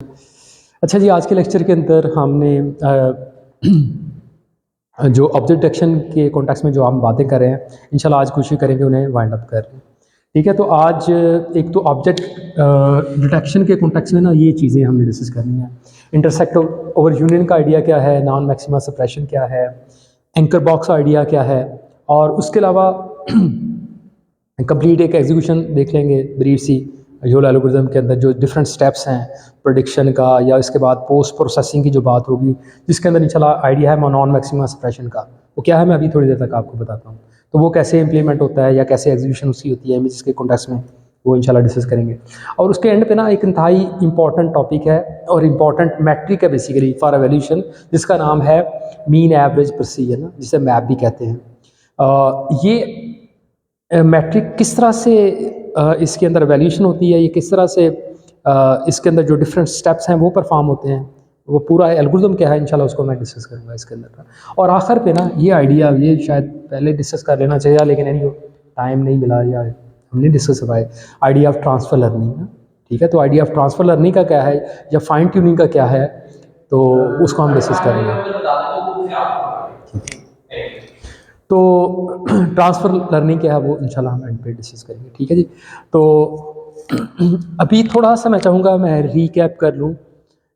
अच्छा जी, आज के लेक्चर के अंदर हमने जो ऑब्जेक्ट डिटेक्शन के कॉन्टेक्स्ट में जो हम बातें कर रहे हैं, इंशाल्लाह आज कोशिश करेंगे उन्हें वाइंड अप करने। ठीक है, तो आज एक तो ऑब्जेक्ट डिटेक्शन के कॉन्टेक्स्ट में ना ये चीज़ें हमने डिस्कस करनी है। इंटरसेक्ट ओवर यूनियन का आइडिया क्या है, नॉन मैक्सिमा सप्रेशन क्या है, एंकर बॉक्स आइडिया क्या है, और उसके अलावा कंप्लीट एक एग्जीक्यूशन देख लेंगे ब्रीफ सी यूल एल्गोरिथम के अंदर जो डिफरेंट स्टेप्स हैं प्रेडिक्शन का, या इसके बाद पोस्ट प्रोसेसिंग की जो बात होगी जिसके अंदर इंशाल्लाह आइडिया है नॉन मैक्सिमा सप्रेशन का। वो क्या है मैं अभी थोड़ी देर तक आपको बताता हूँ। तो वो कैसे इंप्लीमेंट होता है या कैसे एग्जीक्यूशन उसकी होती है इमेजेस के कॉन्टेक्स्ट में, वो इंशाल्लाह डिस्कस करेंगे। और उसके एंड पे ना एक इंतहाई इंपॉर्टेंट टॉपिक है और इम्पॉर्टेंट मैट्रिक है बेसिकली फॉर एवोल्यूशन, जिसका नाम है मीन एवरेज प्रोसीजर, जिसे मैप भी कहते हैं। ये मैट्रिक किस तरह से इसके अंदर वैल्यूएशन होती है, ये किस तरह से इसके अंदर जो डिफरेंट स्टेप्स हैं वो परफॉर्म होते हैं, वो पूरा एल्गोरिथम क्या है इंशाल्लाह उसको मैं डिस्कस करूँगा इसके अंदर का। और आखिर पे ना ये आइडिया ये शायद पहले डिस्कस कर लेना चाहिए, लेकिन एनी टाइम नहीं मिला या हम नहीं डिस्कस कर पाए, आइडिया ऑफ ट्रांसफ़र लर्निंग। ठीक है, तो आइडिया ऑफ ट्रांसफ़र लर्निंग का क्या है या फाइन ट्यूनिंग का क्या है, तो उसको हम डिस्कस करेंगे। तो ट्रांसफ़र लर्निंग क्या है वो इंशाल्लाह हम एंड पे डिस्कस करेंगे। ठीक है जी, तो अभी थोड़ा सा मैं चाहूँगा मैं रीकैप कर लूँ।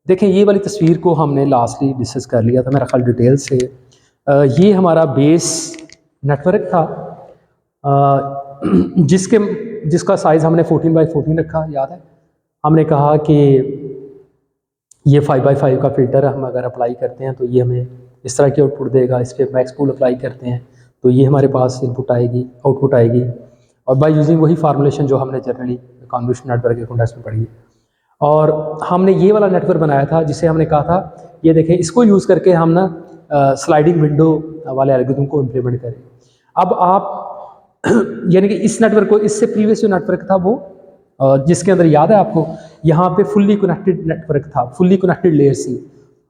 देखें, ये वाली तस्वीर को हमने लास्टली डिस्कस कर लिया था मेरा ख्याल डिटेल से। ये हमारा बेस नेटवर्क था, जिसका साइज़ हमने 14 बाई 14 रखा, याद है। हमने कहा कि ये 5 बाई 5 का फ़िल्टर हम अगर अप्लाई करते हैं तो ये हमें इस तरह की आउटपुट देगा। इस पर मैक्स पूल अप्लाई करते हैं तो ये हमारे पास इनपुट आएगी, आउटपुट आएगी, और बाय यूजिंग वही फार्मूलेशन जो हमने जनरली कन्वोल्यूशन नेटवर्क के कॉन्टेक्स्ट में पढ़ी है। और हमने ये वाला नेटवर्क बनाया था जिसे हमने कहा था ये देखें, इसको यूज़ करके हम ना स्लाइडिंग विंडो वाले एल्गोरिथम को इम्प्लीमेंट करें। अब आप यानी कि इस नेटवर्क को, इससे प्रीवियस जो नेटवर्क था वो जिसके अंदर याद है आपको, यहाँ पे फुल्ली कनेक्टेड नेटवर्क था, फुल्ली कनेक्टेड लेयर थी,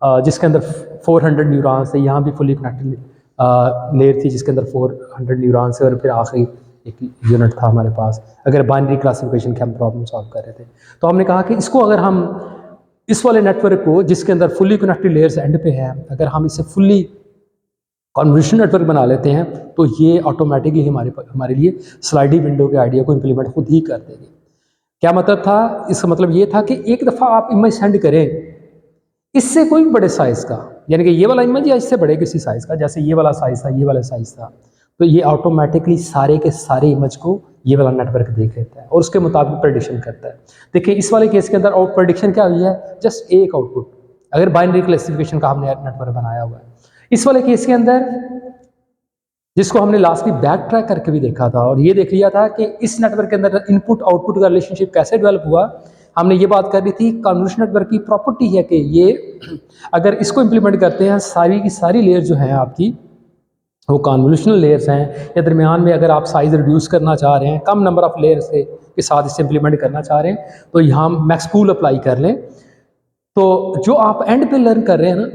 जिसके अंदर 400 न्यूरॉन्स थे। यहाँ भी फुल्ली कनेक्टेड लेयर थी जिसके अंदर 400 न्यूरॉन्स थे, और फिर आखिरी एक यूनिट था हमारे पास अगर बाइनरी क्लासिफिकेशन की हम प्रॉब्लम सॉल्व कर रहे थे। तो हमने कहा कि इसको अगर हम इस वाले नेटवर्क को जिसके अंदर फुल्ली कनेक्टेड लेयर्स एंड पे है, अगर हम इसे फुल्ली कन्वोल्यूशन नेटवर्क बना लेते हैं तो ये ऑटोमेटिकली हमारे लिए स्लाइडिंग विंडो के आइडिया को इम्प्लीमेंट खुद ही कर देगी। क्या मतलब था? इसका मतलब ये था कि एक दफ़ा आप इमेज सेंड करें इससे कोई भी बड़े साइज़ का, यानी कि ये वाला इमेज या इससे बड़े किसी साइज़ का, जैसे ये वाला साइज़ था, ये वाला साइज़ था, तो ये ऑटोमेटिकली सारे के सारे इमेज को ये वाला नेटवर्क देख लेता है और उसके मुताबिक प्रेडिक्शन करता है। देखिए, इस वाले केस के अंदर आउट प्रेडिक्शन क्या हुई है, जस्ट एक आउटपुट, अगर बाइनरी क्लासिफिकेशन का हमने नेटवर्क बनाया हुआ है। इस वाले केस के अंदर जिसको हमने लास्टली बैक ट्रैक करके भी देखा था और ये देख लिया था कि इस नेटवर्क के अंदर इनपुट आउटपुट का रिलेशनशिप कैसे डेवलप हुआ। हमने ये बात कर ली थी कन्वोल्यूशन नेटवर्क की प्रॉपर्टी है कि ये अगर इसको इम्प्लीमेंट करते हैं, सारी की सारी लेयर जो है आपकी वो कन्वोल्यूशनल लेयर्स हैं, या दरमियान में अगर आप साइज़ रिड्यूस करना चाह रहे हैं, कम नंबर ऑफ लेयर्स के साथ इसे इम्प्लीमेंट करना चाह रहे हैं, तो यहाँ मैक्स पूल अप्लाई कर लें। तो जो आप एंड पे लर्न कर रहे हैं ना,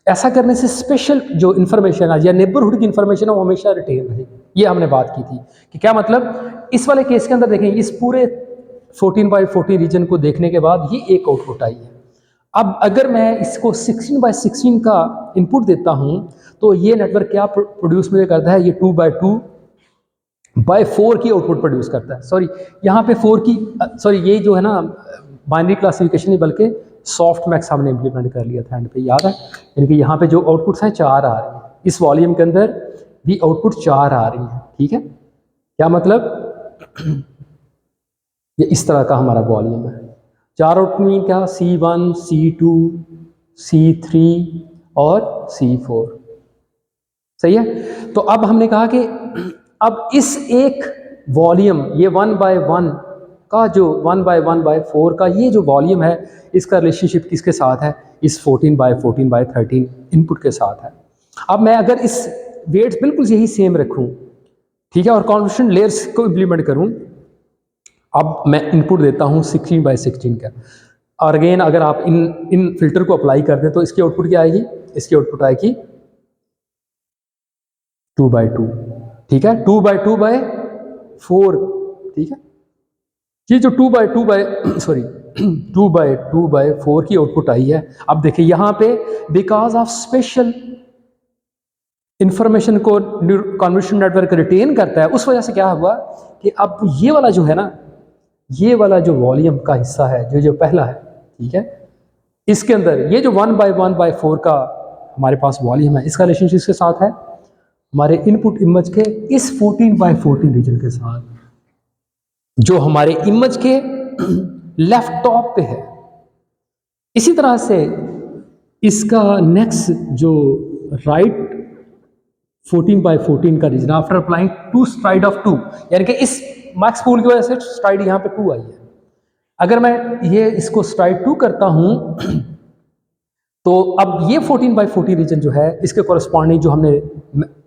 ऐसा करने से स्पेशल जो इन्फॉर्मेशन है या नेबरहुड की इन्फॉर्मेशन है वो हमेशा रिटेन रहेगी। ये हमने बात की थी कि क्या मतलब, इस वाले केस के अंदर देखें, इस पूरे 14 बाई 14 रीजन को देखने के बाद ये एक आउटपुट आई है। अब अगर मैं इसको 16 बाई 16 का इनपुट देता हूँ तो ये नेटवर्क क्या प्रोड्यूस मुझे करता है, ये 2 बाई 2 बाई 4 की आउटपुट प्रोड्यूस करता है। सॉरी, यहाँ पे 4 की, सॉरी, ये जो है ना बाइनरी क्लासिफिकेशन नहीं बल्कि सॉफ्ट मैक्स हमने इम्प्लीमेंट कर लिया था एंड पे, याद है। यानी कि यहाँ पे जो आउटपुट्स हैं 4 आ रही हैं, इस वॉल्यूम के अंदर भी आउटपुट 4 आ रही हैं। ठीक है, क्या मतलब, ये इस तरह का हमारा वॉल्यूम है। 4 आउटपुट में क्या, C1, C2, C3 और C4। सही है। तो अब हमने कहा कि अब इस एक वॉल्यूम, ये 1 बाय 1 का जो 1 बाय 1 बाय 4 का ये जो वॉल्यूम है, इसका रिलेशनशिप किसके साथ है, इस 14 बाय 14 बाय 13 इनपुट के साथ है। अब मैं अगर इस वेट्स बिल्कुल यही सेम रखूं, ठीक है, और कन्वोल्यूशन लेयर्स को इम्प्लीमेंट करूं, अब मैं इनपुट देता हूं 16 बाय 16 का, और अगेन अगर आप इन फिल्टर को अप्लाई कर दें तो इसकी आउटपुट क्या आएगी, इसकी आउटपुट आएगी 2 बाई 2। ठीक है, 2 बाई 2 बाय 4। ठीक है, ये जो 2 बाई 2 बाय सॉरी 2/4 की आउटपुट आई है। अब देखिए यहाँ पे बिकॉज ऑफ स्पेशल इंफॉर्मेशन को कन्वोल्यूशन नेटवर्क रिटेन करता है, उस वजह से क्या हुआ कि अब ये वाला जो है ना, ये वाला जो वॉल्यूम का हिस्सा है जो पहला है, ठीक है, इसके अंदर ये जो 1/4 का हमारे पास वॉल्यूम है, इसका रिलेशनशिप इसके साथ है हमारे इनपुट इमेज के इस 14/14 रीजन के साथ, जो हमारे इमेज के लेफ्ट टॉप पे है। इसी तरह से इसका नेक्स्ट जो राइट 14/14 का region after applying 2 stride of 2, यानी कि इस मैक्स पूल की वजह से स्ट्राइड यहाँ पे 2 आई है। अगर मैं ये इसको स्ट्राइड 2 करता हूं तो अब ये 14/14 रीजन जो है, इसके कॉरस्पॉन्डिंग जो हमने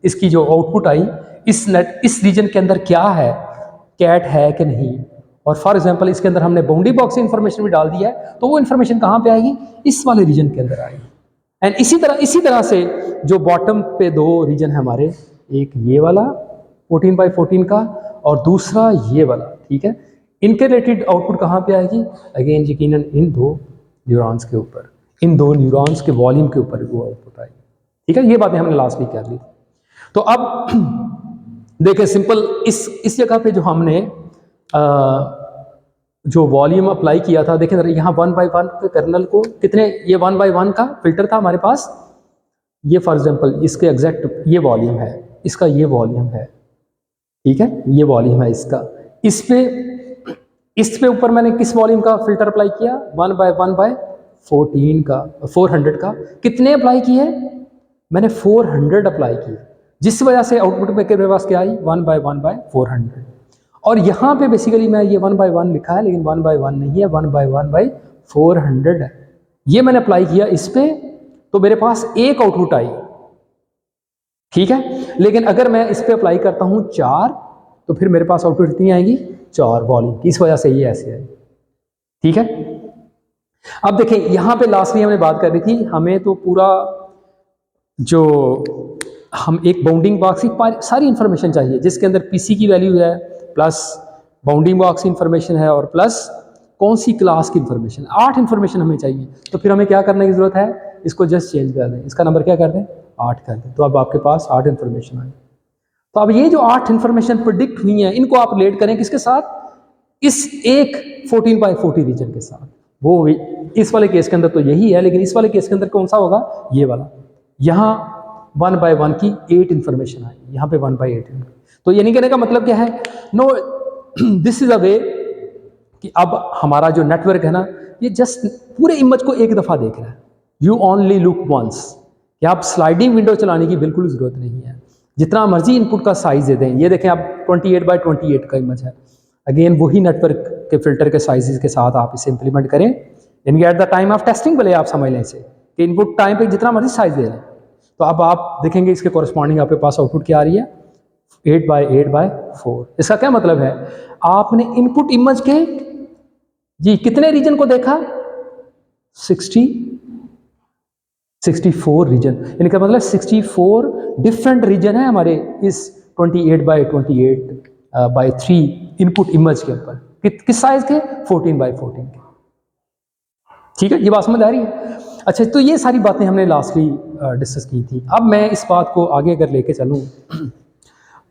इसकी जो आउटपुट आई, इस रीजन के अंदर क्या है, कैट है कि नहीं, और फॉर एग्जांपल इसके अंदर हमने बाउंड्री बॉक्स से इंफॉर्मेशन भी डाल दिया है, तो वो इंफॉर्मेशन कहाँ पे आएगी, इस वाले रीजन के अंदर आएगी। एंड इसी तरह से जो बॉटम पे 2 रीजन है हमारे, एक ये वाला 14/14 का और दूसरा ये वाला, ठीक है, इनके रिलेटेड आउटपुट कहाँ पे आएगी, अगेन यकीनन इन 2 न्यूरॉन्स के ऊपर, इन 2 न्यूरॉन्स के वॉल्यूम के ऊपर वो आउटपुट आएगी, ठीक है। ये बातें हमने लास्ट वीक कर ली। तो अब देखें सिंपल इस जगह पे जो हमने जो वॉल्यूम अप्लाई किया था, देखें यहाँ 1/1 के कर्नल को कितने, ये 1/1 का फिल्टर था हमारे पास, ये फॉर एग्जांपल इसके एग्जैक्ट ये वॉल्यूम है, इसका ये वॉल्यूम है, ठीक है, ये वॉल्यूम है इसका। इस पे ऊपर मैंने किस वॉल्यूम का फिल्टर अप्लाई किया, 1/1/14 का, 400 का। कितने अप्लाई किए, मैंने 400 अप्लाई किए, जिस वजह से आउटपुट में मेरे पास क्या आई, 1/1/400। और यहाँ पे बेसिकली मैं ये 1/1 लिखा है, लेकिन 1/1 नहीं है, 1/1/400 है। ये मैंने अप्लाई किया इस पे, तो मेरे पास एक आउटपुट आई, ठीक है। लेकिन अगर मैं इस पे अप्लाई करता हूँ 4, तो फिर मेरे पास आउटपुट कितनी आएगी, 4 वॉल्यूम की, इस वजह से ये ऐसे आई, ठीक है। अब देखें यहाँ पे लास्टली हमने बात कर रही थी, हमें तो पूरा जो हम एक बाउंडिंग बॉक्स की सारी इंफॉर्मेशन चाहिए, जिसके अंदर पीसी की वैल्यू है, प्लस बाउंडिंग बॉक्स की इंफॉर्मेशन है, और प्लस कौन सी क्लास की इंफॉर्मेशन, 8 इंफॉर्मेशन हमें चाहिए। तो फिर हमें क्या करने की ज़रूरत है, इसको जस्ट चेंज कर दें, इसका नंबर क्या कर दें, 8 कर दें, तो अब आपके पास 8 इंफॉर्मेशन आई। तो अब ये जो 8 इंफॉर्मेशन प्रेडिक्ट हुई हैं, इनको आप रिलेट करें किसके साथ, इस एक 14/40 रीजन के साथ। वो इस वाले केस के अंदर तो यही है, लेकिन इस वाले केस के अंदर कौन सा होगा, ये वाला। यहाँ 1/1 की 8 इंफॉर्मेशन आई, यहाँ पे 1/8। तो ये नहीं कहने का मतलब क्या है, नो दिस इज अ वे कि अब हमारा जो नेटवर्क है ना, ये जस्ट पूरे इमेज को एक दफ़ा देख रहा है, यू ओनली लुक वंस, कि आप स्लाइडिंग विंडो चलाने की बिल्कुल ज़रूरत नहीं है, जितना मर्जी इनपुट का साइज़ दे दें। ये देखें आप 28/28 का इमेज है, अगेन वही नेटवर्क के फिल्टर के साइजेस के साथ आप इसे इंप्लीमेंट करें, यानी at the time of testing भले आप समझ लें इसे कि इनपुट टाइम पे जितना मर्जी साइज दे लें। तो अब आप देखेंगे इसके कॉरस्पॉन्डिंग आपके पास आउटपुट क्या आ रही है, 8/8/4। इसका क्या मतलब है, आपने इनपुट इमेज के जी कितने रीजन को देखा, 64 रीजन, इनका मतलब 64 डिफरेंट रीजन है हमारे इस 28/28/3 इनपुट इमेज के ऊपर, किस साइज के, 14/14 के, ठीक है। ये बात समझ आ रही है। अच्छा, तो ये सारी बातें हमने लास्टली डिस्कस की थी। अब मैं इस बात को आगे अगर लेके चलूँ,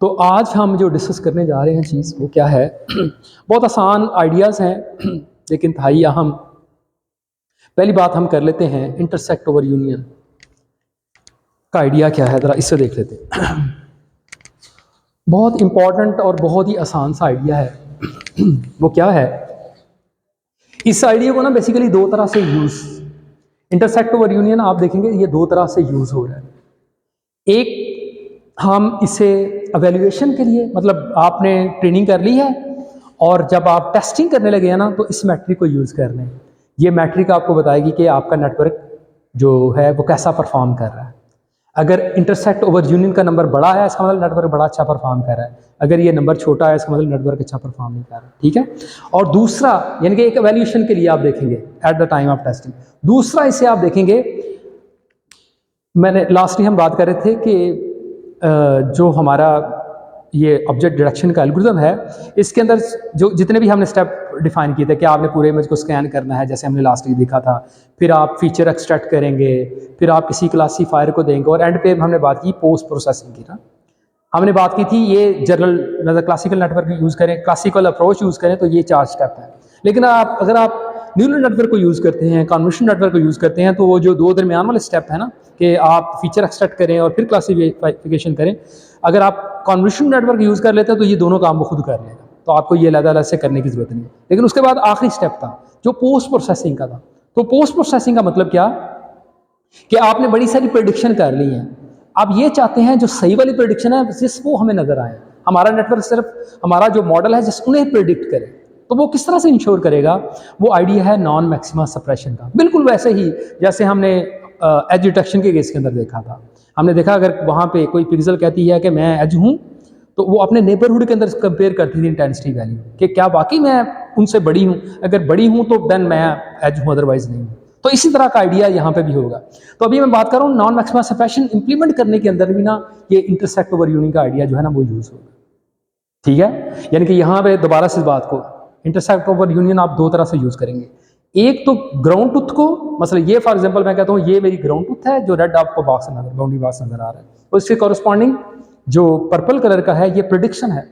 तो आज हम जो डिस्कस करने जा रहे हैं चीज़, वो क्या है, बहुत आसान आइडियाज़ हैं, लेकिन था ही अहम। पहली बात हम कर लेते हैं, इंटरसेक्ट ओवर यूनियन का आइडिया क्या है, ज़रा इससे देख लेते हैं। बहुत इंपॉर्टेंट और बहुत ही आसान सा आइडिया है। वो क्या है, इस आइडिया को ना बेसिकली 2 तरह से यूज़, इंटरसेक्ट ओवर यूनियन आप देखेंगे ये 2 तरह से यूज़ हो रहा है। एक, हम इसे एवेल्युएशन के लिए, मतलब आपने ट्रेनिंग कर ली है और जब आप टेस्टिंग करने लगे हैं ना, तो इस मैट्रिक को यूज़ कर लें। ये मैट्रिक आपको बताएगी कि आपका नेटवर्क जो है वो कैसा परफॉर्म कर रहा है। अगर इंटरसेक्ट ओवर यूनियन का नंबर बड़ा है, इसका मतलब नेटवर्क बड़ा अच्छा परफॉर्म कर रहा है। अगर ये नंबर छोटा है, इसका मतलब नेटवर्क अच्छा परफॉर्म नहीं कर रहा, ठीक है। और दूसरा, यानी कि एक एवेल्यूएशन के लिए आप देखेंगे at the time of testing. दूसरा, इसे आप देखेंगे, मैंने लास्टली हम बात कर रहे थे कि जो हमारा ये ऑब्जेक्ट डिटेक्शन का एल्गोरिथम है, इसके अंदर जो जितने भी हमने स्टेप डिफाइन किए थे कि आपने पूरे इमेज को स्कैन करना है, जैसे हमने लास्ट वीक देखा था, फिर आप फीचर एक्सट्रैक्ट करेंगे, फिर आप किसी क्लासीफायर को देंगे, और एंड पे हमने बात की पोस्ट प्रोसेसिंग की ना। हमने बात की थी ये जनरल मतलब क्लासिकल नेटवर्क यूज़ करें, क्लासिकल अप्रोच यूज़ करें तो ये 4 स्टेप हैं। लेकिन अगर आप न्यूरल नेटवर्क को यूज़ करते हैं, कन्वोल्यूशन नेटवर्क को यूज़ करते हैं, तो वो जो 2 दरमियान वाले स्टेप है ना कि आप फीचर एक्सट्रैक्ट करें और फिर क्लासिफिकेशन करें, अगर आप कन्वोल्यूशन नेटवर्क यूज़ कर लेते हैं तो ये दोनों काम वो खुद कर लेगा, तो आपको ये अलग-अलग से करने की ज़रूरत नहीं है। लेकिन उसके बाद आखिरी स्टेप था जो पोस्ट प्रोसेसिंग का था। तो पोस्ट प्रोसेसिंग का मतलब क्या कि आपने बड़ी सारी प्रेडिक्शन कर ली है, आप ये चाहते हैं जो सही वाली प्रेडिक्शन है जिस वो हमें नजर आए, हमारा नेटवर्क सिर्फ हमारा जो मॉडल है जिस उन्हें प्रेडिक्ट करे, तो वो किस तरह से इंश्योर करेगा? वो आइडिया है नॉन मैक्सिमा सप्रेशन का। बिल्कुल वैसे ही जैसे हमने एज डिटेक्शन के केस के अंदर देखा था। हमने देखा अगर वहाँ पे कोई पिक्सल कहती है कि मैं एज हूँ, तो वो अपने नेबरहुड के अंदर कंपेयर करती थी इंटेंसिटी वैल्यू कि क्या वाकई मैं उनसे बड़ी हूँ, अगर बड़ी हूँ तो देन मैं एज हूँ, अदरवाइज नहीं हूँ। तो इसी तरह का आइडिया यहाँ पे भी होगा। तो अभी मैं बात कर रहा हूँ नॉन मैक्सिमा सप्रेशन इंप्लीमेंट करने के अंदर भी ना ये इंटरसेक्ट ओवर यूनियन का आइडिया जो है ना वो यूज होगा, ठीक है। यानी कि यहाँ पे दोबारा से इस बात को इंटरसेक्ट ओवर यूनियन आप 2 तरह से यूज करेंगे। एक तो ग्राउंड ट्रुथ को, मतलब ये फॉर एग्जांपल मैं कहता हूँ ये मेरी ग्राउंड ट्रुथ है, जो रेड आपको बॉक्स नजर बाउंड्री बॉक्स नजर आ रहा है, तो इसके कॉरस्पॉन्डिंग जो पर्पल कलर का है ये प्रेडिक्शन है।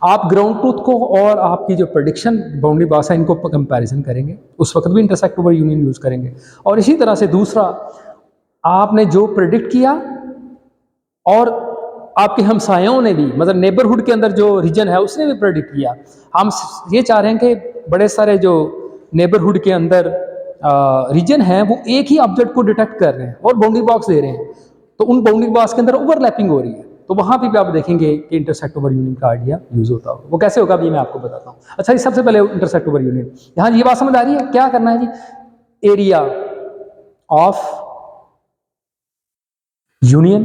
आप ग्राउंड ट्रूथ को और आपकी जो प्रेडिक्शन बाउंड्री बॉक्स है इनको कंपैरिजन करेंगे, उस वक्त भी इंटरसेक्ट ओवर यूनियन यूज करेंगे। और इसी तरह से दूसरा, आपने जो प्रेडिक्ट किया और आपके हमसायों ने भी, मतलब नेबरहुड के अंदर जो रीजन है उसने भी प्रेडिक्ट किया। हम ये चाह रहे हैं कि बड़े सारे जो नेबरहुड के अंदर रीजन है वो एक ही ऑब्जेक्ट को डिटेक्ट कर रहे हैं और बाउंड्री बॉक्स दे रहे हैं, तो उन बाउंड्री बॉक्स के अंदर ओवरलैपिंग हो रही है, तो वहां पे भी आप देखेंगे कि इंटरसेक्ट ओवर यूनियन का आइडिया यूज होता होगा। वो कैसे होगा अभी मैं आपको बताता हूँ। अच्छा, ये सबसे पहले इंटरसेक्ट ओवर यूनियन, यहाँ ये बात समझ आ रही है क्या करना है जी? एरिया ऑफ यूनियन,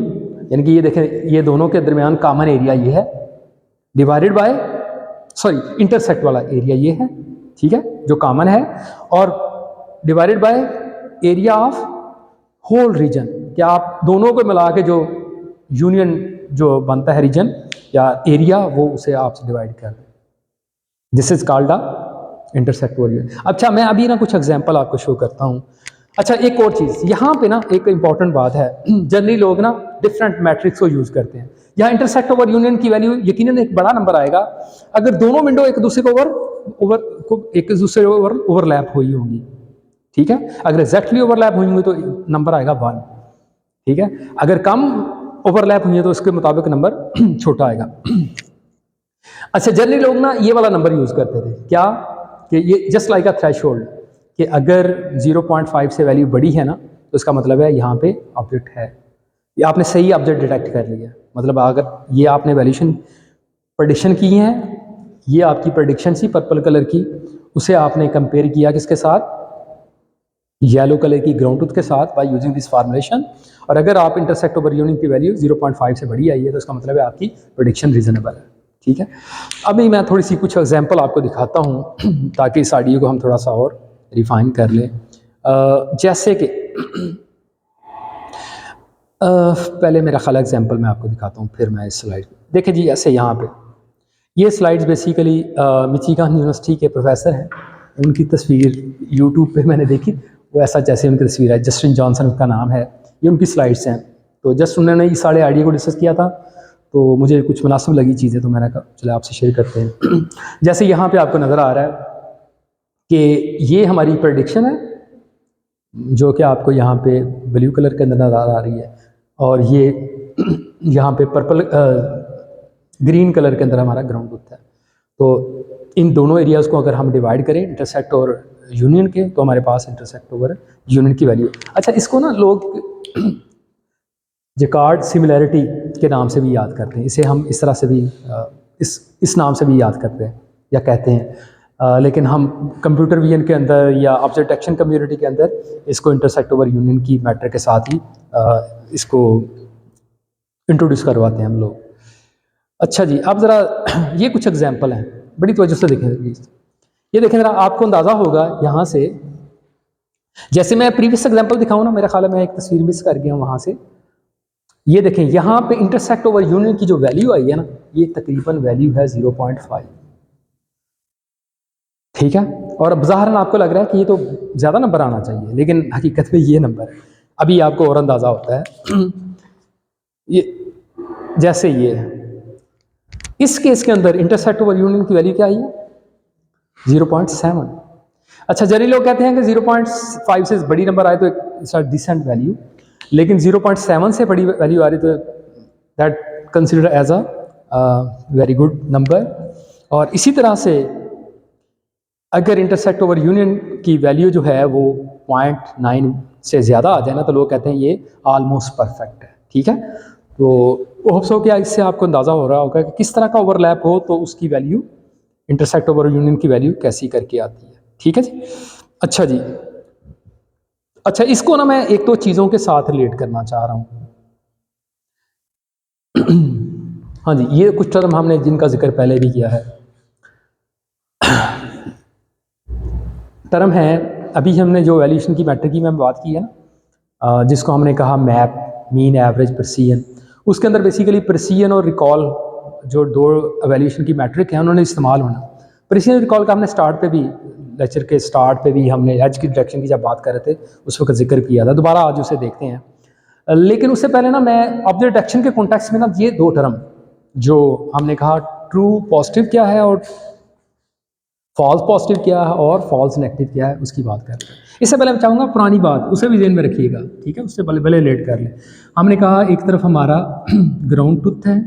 यानी कि ये देखें ये दोनों के दरमियान कॉमन एरिया ये है, डिवाइडेड बाय इंटरसेक्ट वाला एरिया ये है, ठीक है, जो कॉमन है, और divided by area of whole region, क्या आप दोनों को मिला के जो यूनियन जो बनता है रीजन या एरिया, वो उसे आपसे डिवाइड कर दें। This is called a intersect over union. अच्छा, मैं अभी ना कुछ एग्जांपल आपको शो करता हूँ। अच्छा, एक और चीज़ यहाँ पे ना एक इंपॉर्टेंट बात है, जनरली लोग ना डिफरेंट मैट्रिक्स को यूज़ करते हैं। यहाँ इंटरसेक्ट ओवर यूनियन की वैल्यू यकीनन एक बड़ा नंबर आएगा अगर दोनों विंडो एक दूसरे को ओवरलैप हुई होंगी, ठीक है। अगर एग्जैक्टली ओवरलैप हुई होंगी तो नंबर आएगा 1, ठीक है। अगर कम ओवरलैप हुई है तो उसके मुताबिक नंबर छोटा आएगा। अच्छा, जनरली लोग ना ये वाला नंबर यूज़ करते थे, क्या कि ये जस्ट लाइक अ थ्रेशोल्ड, कि अगर 0.5 से वैल्यू बड़ी है ना तो इसका मतलब है यहाँ पे ऑब्जेक्ट है, ये आपने सही ऑब्जेक्ट डिटेक्ट कर लिया। मतलब अगर ये आपने वैल्यूशन प्रेडिक्शन की है, ये आपकी प्रेडिक्शन सी पर्पल कलर की, उसे आपने कंपेयर किया किसके साथ? येलो कलर की ग्राउंड ट्रुथ के साथ बाय यूजिंग दिस फार्मुलेशन, और अगर आप इंटरसेक्ट ओवर यूनियन की वैल्यू 0.5 से बड़ी आई है तो इसका मतलब है आपकी प्रेडिक्शन रीजनेबल है, ठीक है। अभी मैं थोड़ी सी कुछ एग्जांपल आपको दिखाता हूँ ताकि इस आइडिया को हम थोड़ा सा और रिफाइन कर लें। जैसे कि पहले मेरा ख़ाला एग्जांपल मैं आपको दिखाता हूँ, फिर मैं इस स्लाइड देखिए जी। ऐसे यहाँ पे ये स्लाइड्स बेसिकली मिचिगन यूनिवर्सिटी के प्रोफेसर हैं, उनकी तस्वीर यूट्यूब पे मैंने देखी, वो ऐसा जैसे उनकी तस्वीर है, जस्टिन जॉनसन उनका नाम है, ये उनकी स्लाइड्स हैं। तो जस्ट उन्होंने इस सारे आइडिया को डिस्कस किया था, तो मुझे कुछ मुनासिब लगी चीज़ें, तो मैंने कहा चलो आपसे शेयर करते हैं। जैसे यहाँ पे आपको नज़र आ रहा है कि ये हमारी प्रेडिक्शन है जो कि आपको यहाँ पे ब्लू कलर के अंदर नज़र आ रही है, और ये यहाँ पे पर्पल ग्रीन कलर के अंदर हमारा ग्राउंड ट्रुथ है। तो इन दोनों एरियाज़ को अगर हम डिवाइड करें इंटरसेक्ट और यूनियन के, तो हमारे पास इंटरसेक्ट ओवर यूनियन की वैल्यू। अच्छा, इसको ना लोग जैकार्ड सिमिलैरिटी के नाम से भी याद करते हैं, इसे हम इस तरह से भी इस नाम से भी याद करते हैं या कहते हैं, लेकिन हम कंप्यूटर विजन के अंदर या ऑब्जेक्ट डिटेक्शन कम्युनिटी के अंदर इसको इंटरसेक्ट ओवर यूनियन की मैटर के साथ ही इसको इंट्रोड्यूस करवाते हैं हम लोग। अच्छा जी, अब ज़रा ये कुछ एग्जांपल हैं, बड़ी तवज्जो से देखें प्लीज़। ये देखें ज़रा, आपको अंदाज़ा होगा यहाँ से, जैसे मैं प्रीवियस एग्जांपल दिखाऊँ ना, मेरा ख्याल है मैं एक तस्वीर मिस कर गया हूँ वहाँ से। ये देखें यहाँ पे इंटरसेक्ट ओवर यूनियन की जो वैल्यू आई है ना, ये तकरीबन वैल्यू है 0.5, ठीक है। और अब ज़ाहिरन आपको लग रहा है कि ये तो ज़्यादा नंबर आना चाहिए, लेकिन हकीकत में ये नंबर है। अभी आपको और अंदाज़ा होता है। ये जैसे ये है, इस केस के अंदर इंटरसेक्ट ओवर यूनियन की वैल्यू क्या आई है? 0.7। अच्छा, जरी लोग कहते हैं कि 0.5 से बड़ी नंबर आए तो एक डिसेंट वैल्यू, लेकिन 0.7 से बड़ी वैल्यू आ रही तो that consider as a very good number. और इसी तरह से अगर इंटरसेक्ट ओवर यूनियन की वैल्यू जो है वो 0.9 से ज़्यादा आ जाए ना, तो लोग कहते हैं ये ऑलमोस्ट परफेक्ट है, ठीक है। तो होप्स हो क्या इससे आपको अंदाज़ा हो रहा होगा कि किस तरह का ओवरलैप हो तो उसकी वैल्यू, इंटरसेक्ट ओवर यूनियन की वैल्यू कैसी करके आती है, ठीक है जी। अच्छा जी, अच्छा इसको ना मैं एक दो चीज़ों के साथ रिलेट करना चाह रहा हूँ। हाँ जी, ये कुछ टर्म हमने जिनका जिक्र पहले भी किया है। टर्म है, अभी हमने जो वैल्यूएशन की मैट्रिक की मैंने बात की है ना, जिसको हमने कहा मैप, मीन, एवरेज, प्रेसिजन। उसके अंदर बेसिकली प्रेसिजन और रिकॉल जो दो वैल्यूएशन की मैट्रिक है उन्होंने इस्तेमाल होना। प्रेसिजन रिकॉल का हमने स्टार्ट पे भी, लेक्चर के स्टार्ट पे भी हमने एज की डिटेक्शन की जब बात कर रहे थे उस वक्त जिक्र किया था, दोबारा आज उसे देखते हैं। लेकिन उससे पहले ना मैं ऑब्जेक्ट डिटेक्शन के कॉन्टेक्स्ट में ना ये दो टर्म जो हमने कहा, ट्रू पॉजिटिव क्या है और फॉल्स पॉजिटिव क्या है और फॉल्स नेगेटिव क्या है, उसकी बात कर रहे हैं। इससे पहले मैं चाहूँगा पुरानी बात उसे भी ध्यान में रखिएगा, ठीक है। उससे पहले रिलेट कर लें। हमने कहा एक तरफ हमारा ग्राउंड ट्रुथ है,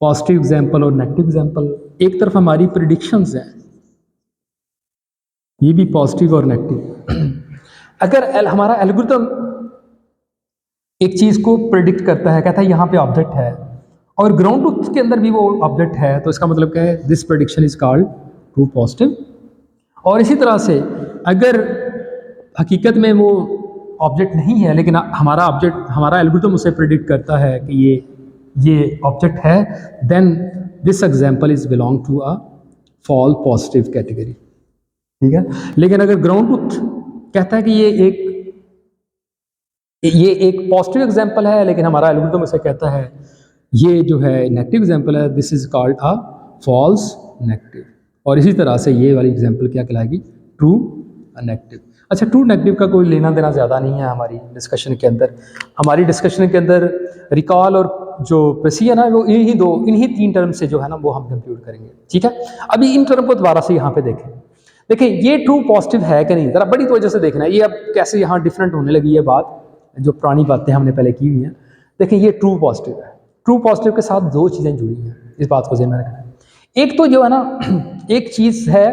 पॉजिटिव एग्जाम्पल और नेगेटिव एग्जाम्पल, एक तरफ हमारी प्रिडिक्शंस हैं, ये भी पॉजिटिव और नेगेटिव। अगर हमारा एल्गोरिथम एक चीज़ को प्रिडिक्ट करता है, कहता है यहाँ पे ऑब्जेक्ट है, और ग्राउंड ट्रुथ के अंदर भी वो ऑब्जेक्ट है, तो इसका मतलब क्या है? This prediction is called true positive. और इसी तरह से अगर हकीकत में वो ऑब्जेक्ट नहीं है, लेकिन हमारा ऑब्जेक्ट, हमारा एल्गोरिथम उसे प्रिडिक्ट करता है कि ये ऑब्जेक्ट है, then this example is belong to a fall positive category, ठीक है। लेकिन अगर ग्राउंड ट्रुथ कहता है कि ये एक पॉजिटिव एग्जाम्पल है, लेकिन हमारा एल्गोरिथम उसे कहता है ये जो है नेगेटिव एग्जाम्पल है, this is called a false negative. और इसी तरह से ये वाली एग्जाम्पल क्या कहलाएगी? True negative. अच्छा, ट्रू नेगेटिव का कोई लेना देना ज़्यादा नहीं है हमारी डिस्कशन के अंदर। हमारी डिस्कशन के अंदर रिकॉल और जो प्रेसिजन है वो इन्हीं तीन टर्म से जो है ना वो हम कंप्यूट करेंगे, ठीक है। अभी इन टर्म को दोबारा से यहाँ पे देखें ये ट्रू पॉजिटिव है कि नहीं, ज़रा बड़ी तवज्जो से देखना है। ये अब कैसे यहाँ डिफरेंट होने लगी है बात, जो पुरानी बातें हमने पहले की हुई हैं। देखें ये ट्रू पॉजिटिव है, ट्रू पॉजिटिव के साथ दो चीज़ें जुड़ी हैं, इस बात को ध्यान में रखना है। एक तो जो है ना एक चीज़ है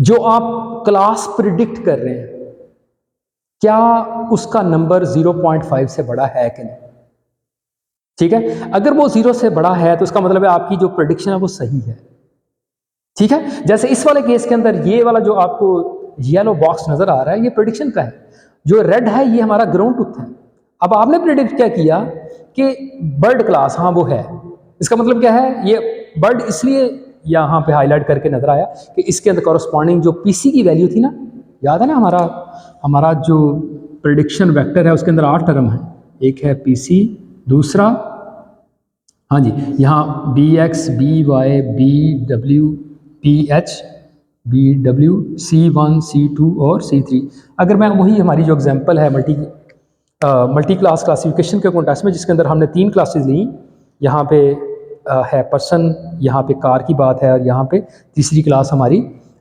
जो आप क्लास प्रिडिक्ट कर रहे हैं, क्या उसका नंबर 0.5 से बड़ा है कि नहीं, ठीक है। अगर वो 0 से बड़ा है तो इसका मतलब है आपकी जो प्रिडिक्शन है वो सही है, ठीक है। जैसे इस वाले केस के अंदर ये वाला जो आपको येलो बॉक्स नजर आ रहा है ये प्रिडिक्शन का है, जो रेड है ये हमारा ग्राउंड ट्रुथ है। अब आपने प्रिडिक्ट क्या किया कि बर्ड क्लास, हाँ वो है, इसका मतलब क्या है? ये बर्ड इसलिए यहाँ पे हाईलाइट करके नजर आया कि इसके अंदर कॉरस्पॉन्डिंग जो पीसी की वैल्यू थी ना, याद है ना, हमारा जो प्रिडिक्शन वेक्टर है उसके अंदर 8 टर्म है, एक है पीसी, दूसरा हाँ जी यहाँ b x, b y, b डब्ल्यू, पी एच, बी डब्ल्यू, C1, C2 और C3। अगर मैं वही हमारी जो एग्जांपल है मल्टी क्लास क्लासिफिकेशन के कॉन्टेक्स्ट में, जिसके अंदर हमने 3 क्लासेस ली, यहाँ पे है पर्सन, यहाँ पे कार की बात है, और यहाँ पे तीसरी क्लास हमारी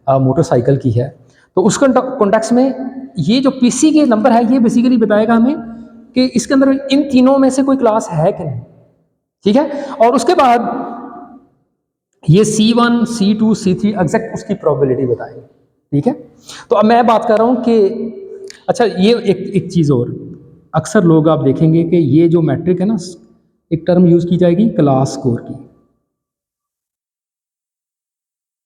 मोटरसाइकिल की है। तो उस कॉन्टेक्स्ट में ये जो पीसी के नंबर है ये बेसिकली बताएगा हमें कि इसके अंदर इन तीनों में से कोई क्लास है कि नहीं, ठीक है। और उसके बाद ये C1, C2, C3 एग्जैक्ट उसकी प्रोबेबिलिटी बताएंगे, ठीक है। तो अब मैं बात कर रहा हूँ कि अच्छा ये एक चीज़ और, अक्सर लोग आप देखेंगे कि ये जो मैट्रिक है ना, एक टर्म यूज़ की जाएगी क्लास स्कोर की।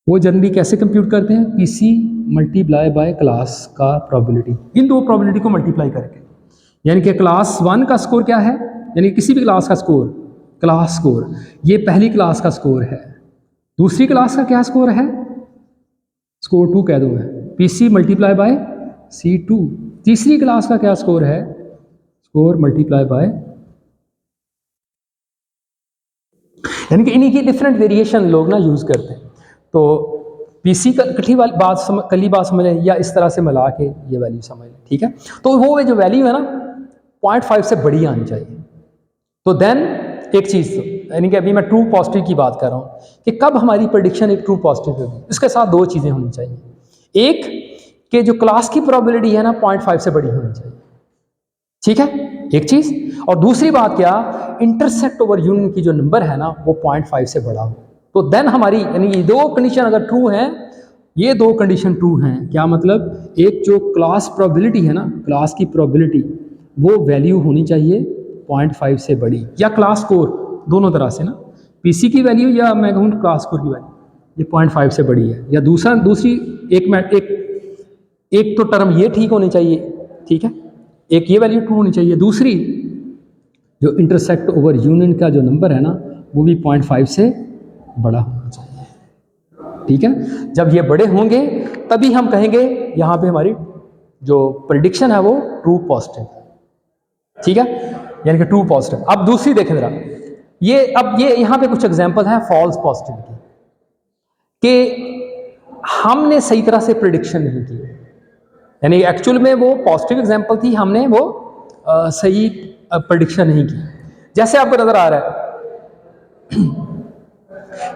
वो जनरली कैसे कंप्यूट करते हैं? पीसी मल्टीप्लाई बाय क्लास का प्रोबेबिलिटी, इन दो प्रोबेबिलिटी को मल्टीप्लाई करके। यानी कि क्लास 1 का स्कोर क्या है, यानी किसी भी क्लास का स्कोर, क्लास स्कोर, ये पहली क्लास का स्कोर है। दूसरी क्लास का क्या स्कोर है? स्कोर 2 कह दूं मैं, पीसी मल्टीप्लाई बाय C2। तीसरी क्लास का क्या स्कोर है? स्कोर मल्टीप्लाई बाय यानी कि इन्हीं की डिफरेंट वेरिएशन लोग ना यूज़ करते हैं। तो पीसी का कली बात समझ लें या इस तरह से मिला के ये वैल्यू समझ लें, ठीक है। तो वो जो वैल्यू है ना 0.5 से बड़ी आनी चाहिए। तो देन एक चीज़, यानी कि अभी मैं ट्रू पॉजिटिव की बात कर रहा हूँ कि कब हमारी प्रेडिक्शन एक ट्रू पॉजिटिव होगी, इसके साथ दो चीज़ें होनी चाहिए। एक कि जो क्लास की प्रोबेबिलिटी है ना 0.5 से बड़ी होनी चाहिए, ठीक है, एक चीज़। और दूसरी बात क्या, इंटरसेक्ट ओवर यूनियन की जो नंबर है ना वो 0.5 से बड़ा हो। तो देन हमारी यानी ये दो कंडीशन अगर ट्रू हैं, ये दो कंडीशन ट्रू हैं, क्या मतलब, एक जो क्लास प्रोबेबिलिटी है ना, क्लास की प्रोबेबिलिटी वो वैल्यू होनी चाहिए 0.5 से बड़ी, या क्लास स्कोर, दोनों तरह से ना, पीसी की वैल्यू या मैं कहूँ क्लास स्कोर की वैल्यू, ये 0.5 से बड़ी है। या दूसरी एक तो टर्म ये ठीक होनी चाहिए, ठीक है, एक ये वैल्यू ट्रू होनी चाहिए, दूसरी जो इंटरसेक्ट ओवर यूनियन का जो नंबर है ना वो भी 0.5 से बड़ा होना चाहिए, ठीक है। जब ये बड़े होंगे तभी हम कहेंगे यहाँ पे हमारी जो प्रेडिक्शन है वो ट्रू पॉजिटिव, ठीक है, यानी कि ट्रू पॉजिटिव। अब दूसरी देखें जरा, ये यहाँ पे कुछ एग्जांपल हैं फॉल्स पॉजिटिव की, कि हमने सही तरह से प्रेडिक्शन नहीं की, यानी एक्चुअल में वो पॉजिटिव एग्जांपल थी, हमने वो सही प्रेडिक्शन नहीं की। जैसे आपको नजर आ रहा है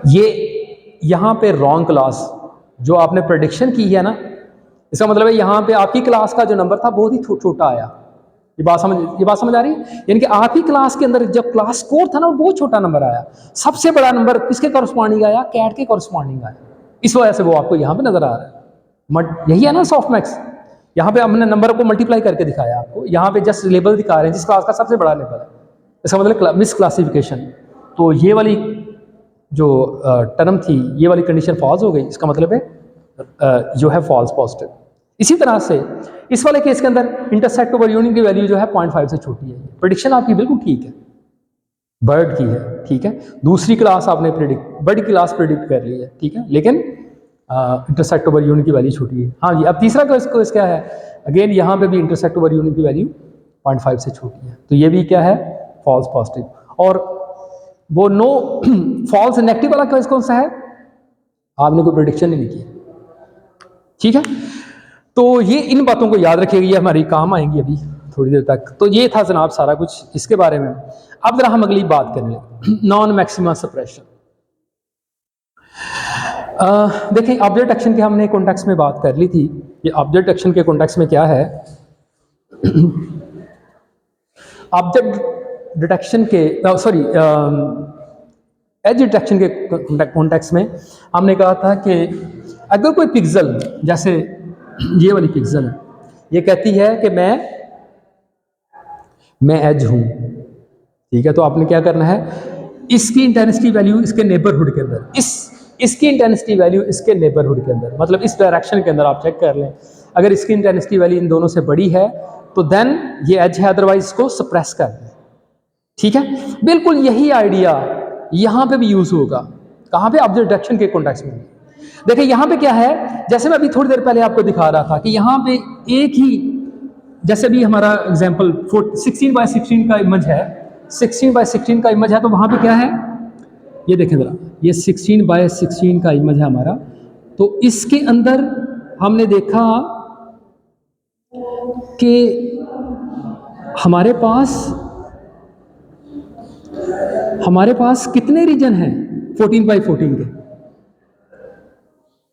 ये यहाँ पे रॉन्ग क्लास जो आपने प्रेडिक्शन की है ना, इसका मतलब है यहाँ पे आपकी क्लास का जो नंबर था बहुत ही छोटा आया। ये बात समझ आ रही है, यानी कि आपकी क्लास के अंदर जब क्लास स्कोर था ना वो बहुत छोटा नंबर आया, सबसे बड़ा नंबर किसके कॉरस्पॉन्डिंग आया, कैट के कॉरस्पॉन्डिंग आया। इस वजह से वो आपको यहाँ पे नजर आ रहा है। यही है ना सॉफ्ट मैक्स, यहाँ पे हमने नंबर को मल्टीप्लाई करके दिखाया आपको, यहाँ पे जस्ट लेबल दिखा रहे हैं जिस क्लास का सबसे बड़ा लेबल है, इसका मतलब मिस क्लासिफिकेशन। तो ये वाली जो टर्म थी, ये वाली कंडीशन फॉल्स हो गई, इसका मतलब है जो है फॉल्स पॉजिटिव। इसी तरह से इस वाले केस के अंदर इंटरसेक्ट ओवर यूनियन की वैल्यू जो है 0.5 से छोटी है, प्रेडिक्शन आपकी बिल्कुल ठीक है, बर्ड की है, ठीक है, दूसरी क्लास आपने बर्ड की क्लास प्रेडिक्ट कर ली है, ठीक है, लेकिन इंटरसेक्ट ओवर यूनियन की वैल्यू छोटी है। हाँ जी, अब तीसरा केस क्या है, अगेन यहाँ पे भी इंटरसेक्ट ओवर यूनियन की वैल्यू 0.5 से छोटी है, तो ये भी क्या है, फॉल्स पॉजिटिव। और वो नो फॉल्स नेगेटिव वाला केस कौन सा है, आपने कोई प्रेडिक्शन नहीं की, ठीक है। तो ये इन बातों को याद रखिएगा, ये हमारी काम आएंगी अभी थोड़ी देर तक। तो ये था जनाब सारा कुछ इसके बारे में। अब जरा हम अगली बात करने लगे, नॉन मैक्सिमा सप्रेशन। देखें, ऑब्जेक्ट एक्शन के हमने कॉन्टेक्स्ट में बात कर ली थी। ये ऑब्जेक्ट एक्शन के कॉन्टेक्स्ट में क्या है, ऑब्जेक्ट डिटेक्शन के एज डिटेक्शन के कॉन्टेक्स्ट में हमने कहा था कि अगर कोई पिक्सल, जैसे ये वाली पिक्सल है, ये कहती है कि मैं एज हूं, ठीक है, तो आपने क्या करना है, इसकी इंटेंसिटी वैल्यू इसके नेबरहुड के अंदर, इसकी इंटेंसिटी वैल्यू इसके नेबरहुड के अंदर, मतलब इस डायरेक्शन के अंदर आप चेक कर लें, अगर इसकी इंटेंसिटी वैल्यू इन दोनों से बड़ी है तो देन ये एज है, अदरवाइज इसको सप्रेस कर दें, ठीक है। बिल्कुल यही आइडिया यहाँ पे भी यूज होगा, कहाँ पे, ऑब्जेक्ट डिटेक्शन के कॉन्टेक्स्ट में। देखिए यहाँ पे क्या है, जैसे मैं अभी थोड़ी देर पहले आपको दिखा रहा था कि यहाँ पे एक ही, जैसे भी हमारा एग्जांपल 16x16 का इमेज है, 16x16 का इमेज है, तो वहाँ पे क्या है, ये देखें जरा, ये 16x16 का इमेज है हमारा। तो इसके अंदर हमने देखा कि हमारे पास कितने रीजन हैं 14x14 के,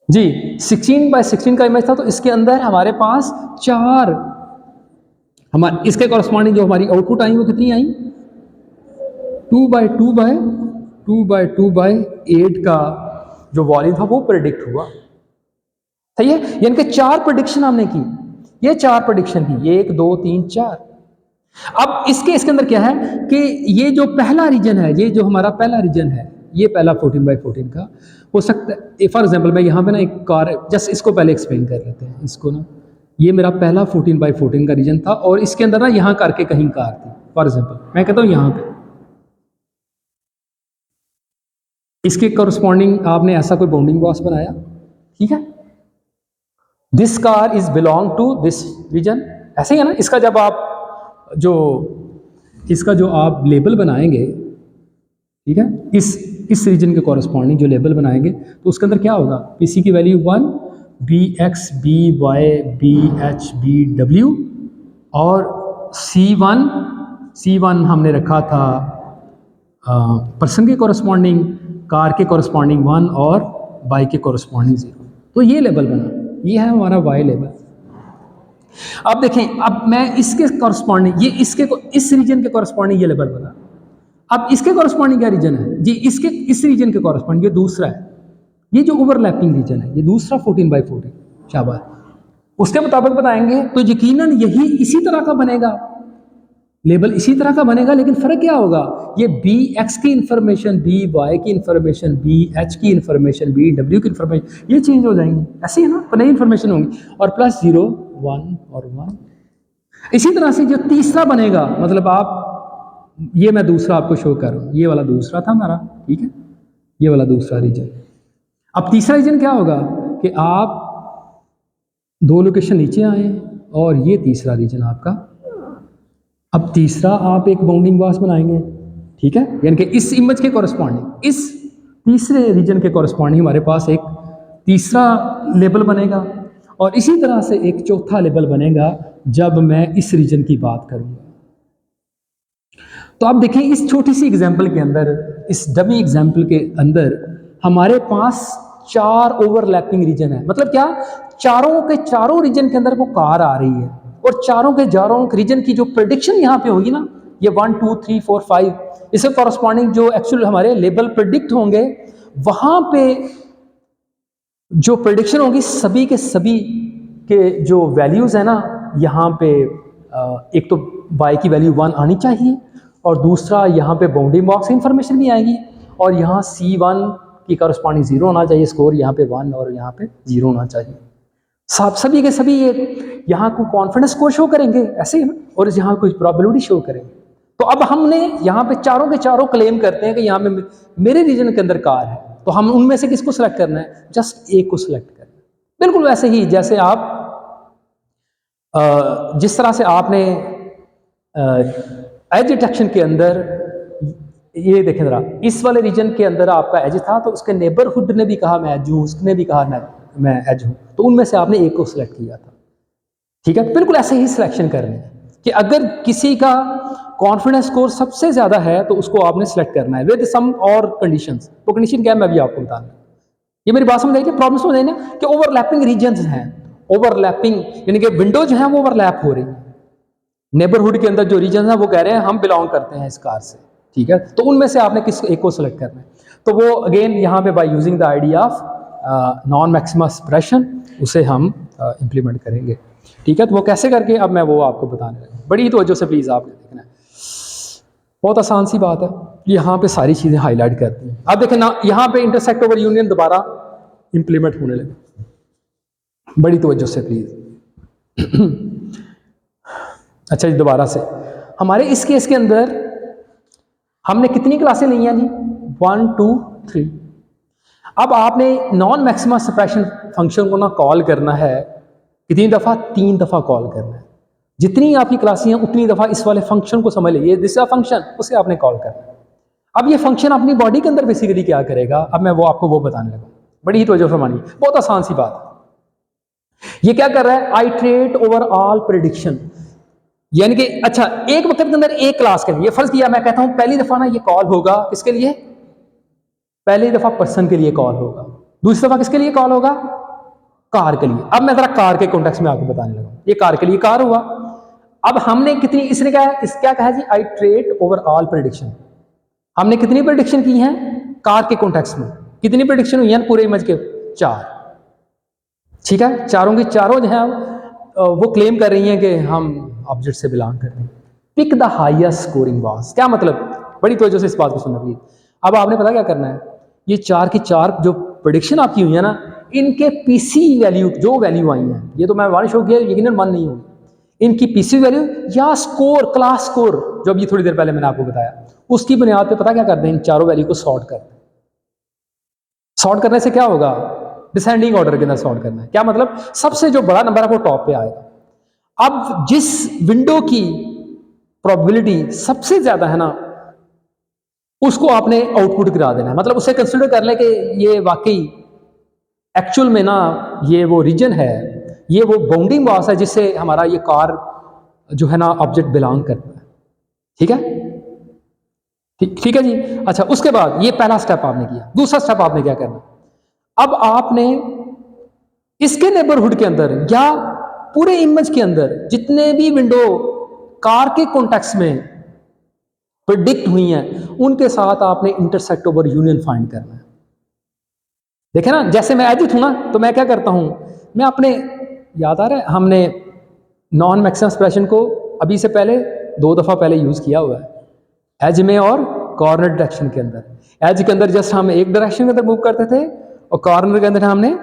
जी 16x16 का इमेज था, तो इसके अंदर हमारे पास 4, हमारे इसके कॉरस्पॉन्डिंग जो हमारी आउटपुट आई वो कितनी आई, 2x2x8 का जो वॉल्यूम था वो प्रेडिक्ट हुआ, सही है। यानी कि 4 प्रेडिक्शन हमने की, ये 4 प्रेडिक्शन की, 1 2 3 4। अब इसके अंदर क्या है कि ये जो पहला रीजन है, ये जो हमारा पहला रीजन है, ये पहला 14x14 का हो सकता है। फॉर एग्जांपल मैं यहाँ पे ना एक कार, जस्ट इसको पहले एक्सप्लेन कर लेते हैं इसको ना, ये मेरा पहला 14x14 का रीजन था और इसके अंदर ना यहाँ करके कहीं कार थी, फॉर एग्जांपल मैं कहता हूँ यहाँ पे, इसके कॉरस्पॉन्डिंग आपने ऐसा कोई बाउंडिंग बॉक्स बनाया, ठीक है, this car is belong to this region, ऐसे ही है ना। इसका जो आप लेबल बनाएंगे, ठीक है, इस इस रीजन के कॉरस्पॉन्डिंग जो लेबल बनाएंगे तो उसके अंदर क्या होगा, पीसी की value 1, b x b y b h b डब्ल्यू, और C1 हमने रखा था पर्सन के कॉरस्पॉन्डिंग, कार के कॉरस्पॉन्डिंग 1 और बाइक के कॉरस्पॉन्डिंग 0। तो ये लेबल बना, ये है हमारा वाई लेबल। अब देखें, अब मैं इसके कॉरस्पॉन्डिंग, ये इसके इस रीजन के कॉरस्पॉन्डिंग ये लेबल बना। अब इसके कॉरस्पॉन्डिंग क्या रीजन है जी, इसके इस रीजन के कॉरस्पॉन्डिंग ये दूसरा है, ये जो ओवरलैपिंग रीजन है ये दूसरा 14/14। शाबाश, उसके मुताबिक बताएंगे तो यकीनन यही इसी तरह का बनेगा, लेबल इसी तरह का बनेगा, लेकिन फ़र्क क्या होगा, ये बी एक्स की इंफॉर्मेशन, बी वाई की इंफॉर्मेशन, बी एच की इंफॉर्मेशन, बी डब्ल्यू की इंफॉर्मेशन, ये चेंज हो जाएंगी, ऐसे है ना, तो नई इंफॉर्मेशन होंगी, और प्लस 0 1 और 1। इसी तरह से जो तीसरा बनेगा, मतलब आप, ये मैं दूसरा आपको शो कर रहा हूँ, ये वाला दूसरा था हमारा, ठीक है, ये वाला दूसरा रीजन। अब तीसरा रीजन क्या होगा कि आप 2 लोकेशन नीचे आए और ये तीसरा रीजन आपका। अब तीसरा आप एक बाउंडिंग बॉक्स बनाएंगे, ठीक है, यानी कि इस इमेज के कॉरस्पॉन्डिंग, इस तीसरे रीजन के कॉरस्पॉन्डिंग हमारे पास एक तीसरा लेबल बनेगा, और इसी तरह से एक चौथा लेबल बनेगा जब मैं इस रीजन की बात करूंगा। तो आप देखें इस छोटी सी एग्जाम्पल के अंदर, इस डमी एग्जाम्पल के अंदर हमारे पास 4 ओवरलैपिंग रीजन है। मतलब क्या, चारों के चारों रीजन के अंदर वो कार आ रही है, और चारों के चारों रीजन की जो प्रेडिक्शन यहाँ पे होगी ना, ये 1 2 3 4 5, इससे कॉरस्पॉन्डिंग जो एक्चुअल हमारे लेबल प्रेडिक्ट होंगे, वहाँ पे जो प्रेडिक्शन होगी सभी के सभी के जो वैल्यूज़ है ना, यहाँ पे एक तो y की वैल्यू 1 आनी चाहिए, और दूसरा यहाँ पे बाउंडिंग बॉक्स इंफॉर्मेशन भी आएगी, और यहाँ C1 की कॉरस्पॉन्डिंग 0 होना चाहिए स्कोर, यहाँ पे 1 और यहाँ पे 0 होना चाहिए। सभी के सभी ये यहाँ को कॉन्फिडेंस स्कोर शो करेंगे ऐसे ही, और यहाँ कुछ प्रोबेबिलिटी शो करेंगे। तो अब हमने यहाँ पे चारों के चारों क्लेम करते हैं कि यहाँ पे मेरे रीजन के अंदर कार है, तो हम उनमें से किसको सिलेक्ट करना है, जस्ट एक को सिलेक्ट करना है। बिल्कुल वैसे ही जैसे आप जिस तरह से आपने एज डिटेक्शन के अंदर, ये देखें जरा, इस वाले रीजन के अंदर आपका एज था, तो उसके नेबरहुड ने भी कहा मैं एज हूँ, उसने भी कहा मैं एज हूँ, तो उनमें से आपने एक को सिलेक्ट किया था, ठीक है। बिल्कुल ऐसे ही सिलेक्शन करनी है कि अगर किसी का कॉन्फिडेंस स्कोर सबसे ज़्यादा है तो उसको आपने सिलेक्ट करना है विद सम और कंडीशंस। तो कंडीशन क्या है मैं भी आपको बता रहा हूँ, ये मेरी बात समझ आई, प्रॉब्लम समझ आई ना, कि ओवरलैपिंग रीजन्स हैं, ओवरलैपिंग यानी कि विंडो जो है वो ओवरलैप हो रही है, नेबरहुड के अंदर जो रीजन है वो कह रहे हैं हम बिलोंग करते हैं इस कार से, ठीक है, तो उनमें से आपने किस एक को सिलेक्ट करना है। तो वो अगेन यहाँ पे by using the idea of non maximum expression उसे हम इम्प्लीमेंट करेंगे, ठीक है। तो वो कैसे करके अब मैं वो आपको बताने लगा, बड़ी तवज्जो से प्लीज़ आपने देखना है, बहुत आसान सी बात है, यहाँ पे सारी चीज़ें हाईलाइट करती हैं। अब देखें ना, यहाँ पे इंटरसेक्ट ओवर यूनियन दोबारा इम्प्लीमेंट होने लगे, बड़ी तवज्जो से प्लीज़। अच्छा जी, दोबारा से हमारे इस केस के अंदर हमने कितनी क्लासें ली हैं जी, 1 2 3। अब आपने नॉन मैक्सिमम सप्रेशन फंक्शन को ना कॉल करना है कितनी दफ़ा, 3 दफ़ा कॉल करना है। जितनी आपकी क्लासें हैं उतनी दफ़ा इस वाले फंक्शन को समझ लीजिए, दूसरा फंक्शन उसे आपने कॉल करना है। अब ये फंक्शन अपनी बॉडी के अंदर बेसिकली क्या करेगा, अब मैं वो आपको वो बताने लगा, बड़ी ही तवज्जो फरमाइए, बहुत आसान सी बात है। ये क्या कर रहा है, आइट्रेट ओवर ऑल प्रेडिक्शन, यानी कि अच्छा एक वक्त के अंदर एक क्लास के लिए फर्ज किया, मैं कहता हूं पहली दफा ना ये कॉल होगा किसके लिए, पहली दफा पर्सन के लिए कॉल होगा, दूसरी दफा किसके लिए कॉल होगा, कार के लिए। अब मैं जरा कार के कॉन्टेक्स्ट में आपको बताने लगा, ये कार के लिए कॉल हुआ। अब हमने कितनी, इसने क्या कहा जी, आइट्रेट ओवर ऑल प्रेडिक्शन, हमने कितनी प्रेडिक्शन की हैं कार के कॉन्टेक्स्ट में, कितनी प्रेडिक्शन हुई है पूरे इमेज के, 4, ठीक है। चारों की चारों जो है वो क्लेम कर रही हैं कि हम ऑब्जेक्ट से बिलोंग करते हैं। Pick the highest scoring box, क्या मतलब, बड़ी तवज्जो से इस बात को सुनना प्लीज। अब आपने पता क्या करना है, ये 4 की 4 जो प्रेडिक्शन आपकी हुई है ना, इनके पीसी वैल्यू, जो वैल्यू आई है, ये तो मैं वन शो किया, यकीनन 1 नहीं होगी, इनकी पीसी वैल्यू या स्कोर, क्लास स्कोर, जो अभी थोड़ी देर पहले मैंने आपको बताया, उसकी बुनियाद पे पता क्या करते हैं, इन चारों वैल्यू को सॉर्ट करते हैं। सॉर्ट करने से क्या होगा, डिसेंडिंग ऑर्डर के अंदर सॉर्ट करना है। क्या मतलब, सबसे जो बड़ा नंबर है वो टॉप पे आएगा। अब जिस विंडो की प्रोबेबिलिटी सबसे ज्यादा है ना, उसको आपने आउटपुट गिरा देना है। मतलब उसे कंसिडर कर ले कि ये वाकई एक्चुअल में ना ये वो रीजन है, ये वो बाउंडिंग बॉक्स है जिससे हमारा ये कार जो है ना ऑब्जेक्ट बिलोंग करता है। ठीक है, ठीक है जी। अच्छा, उसके बाद ये पहला स्टेप आपने किया। दूसरा स्टेप आपने क्या करना, अब आपने इसके नेबरहुड के अंदर या पूरे इमेज के अंदर जितने भी विंडो कार के कॉन्टेक्स्ट में प्रिडिक्ट हुई हैं उनके साथ आपने इंटरसेक्ट ओवर यूनियन फाइंड करना है। देखे ना, जैसे मैं एजिट हूं ना, तो मैं क्या करता हूं, मैं अपने, याद आ रहा है हमने नॉन मैक्सिमम एक्सप्रेशन को अभी से पहले 2 दफ़ा पहले यूज़ किया हुआ है, एज में और कॉर्नर डायरेक्शन के अंदर। एज के अंदर जस्ट हम एक डायरेक्शन के अंदर मूव करते थे और कॉर्नर के अंदर हमने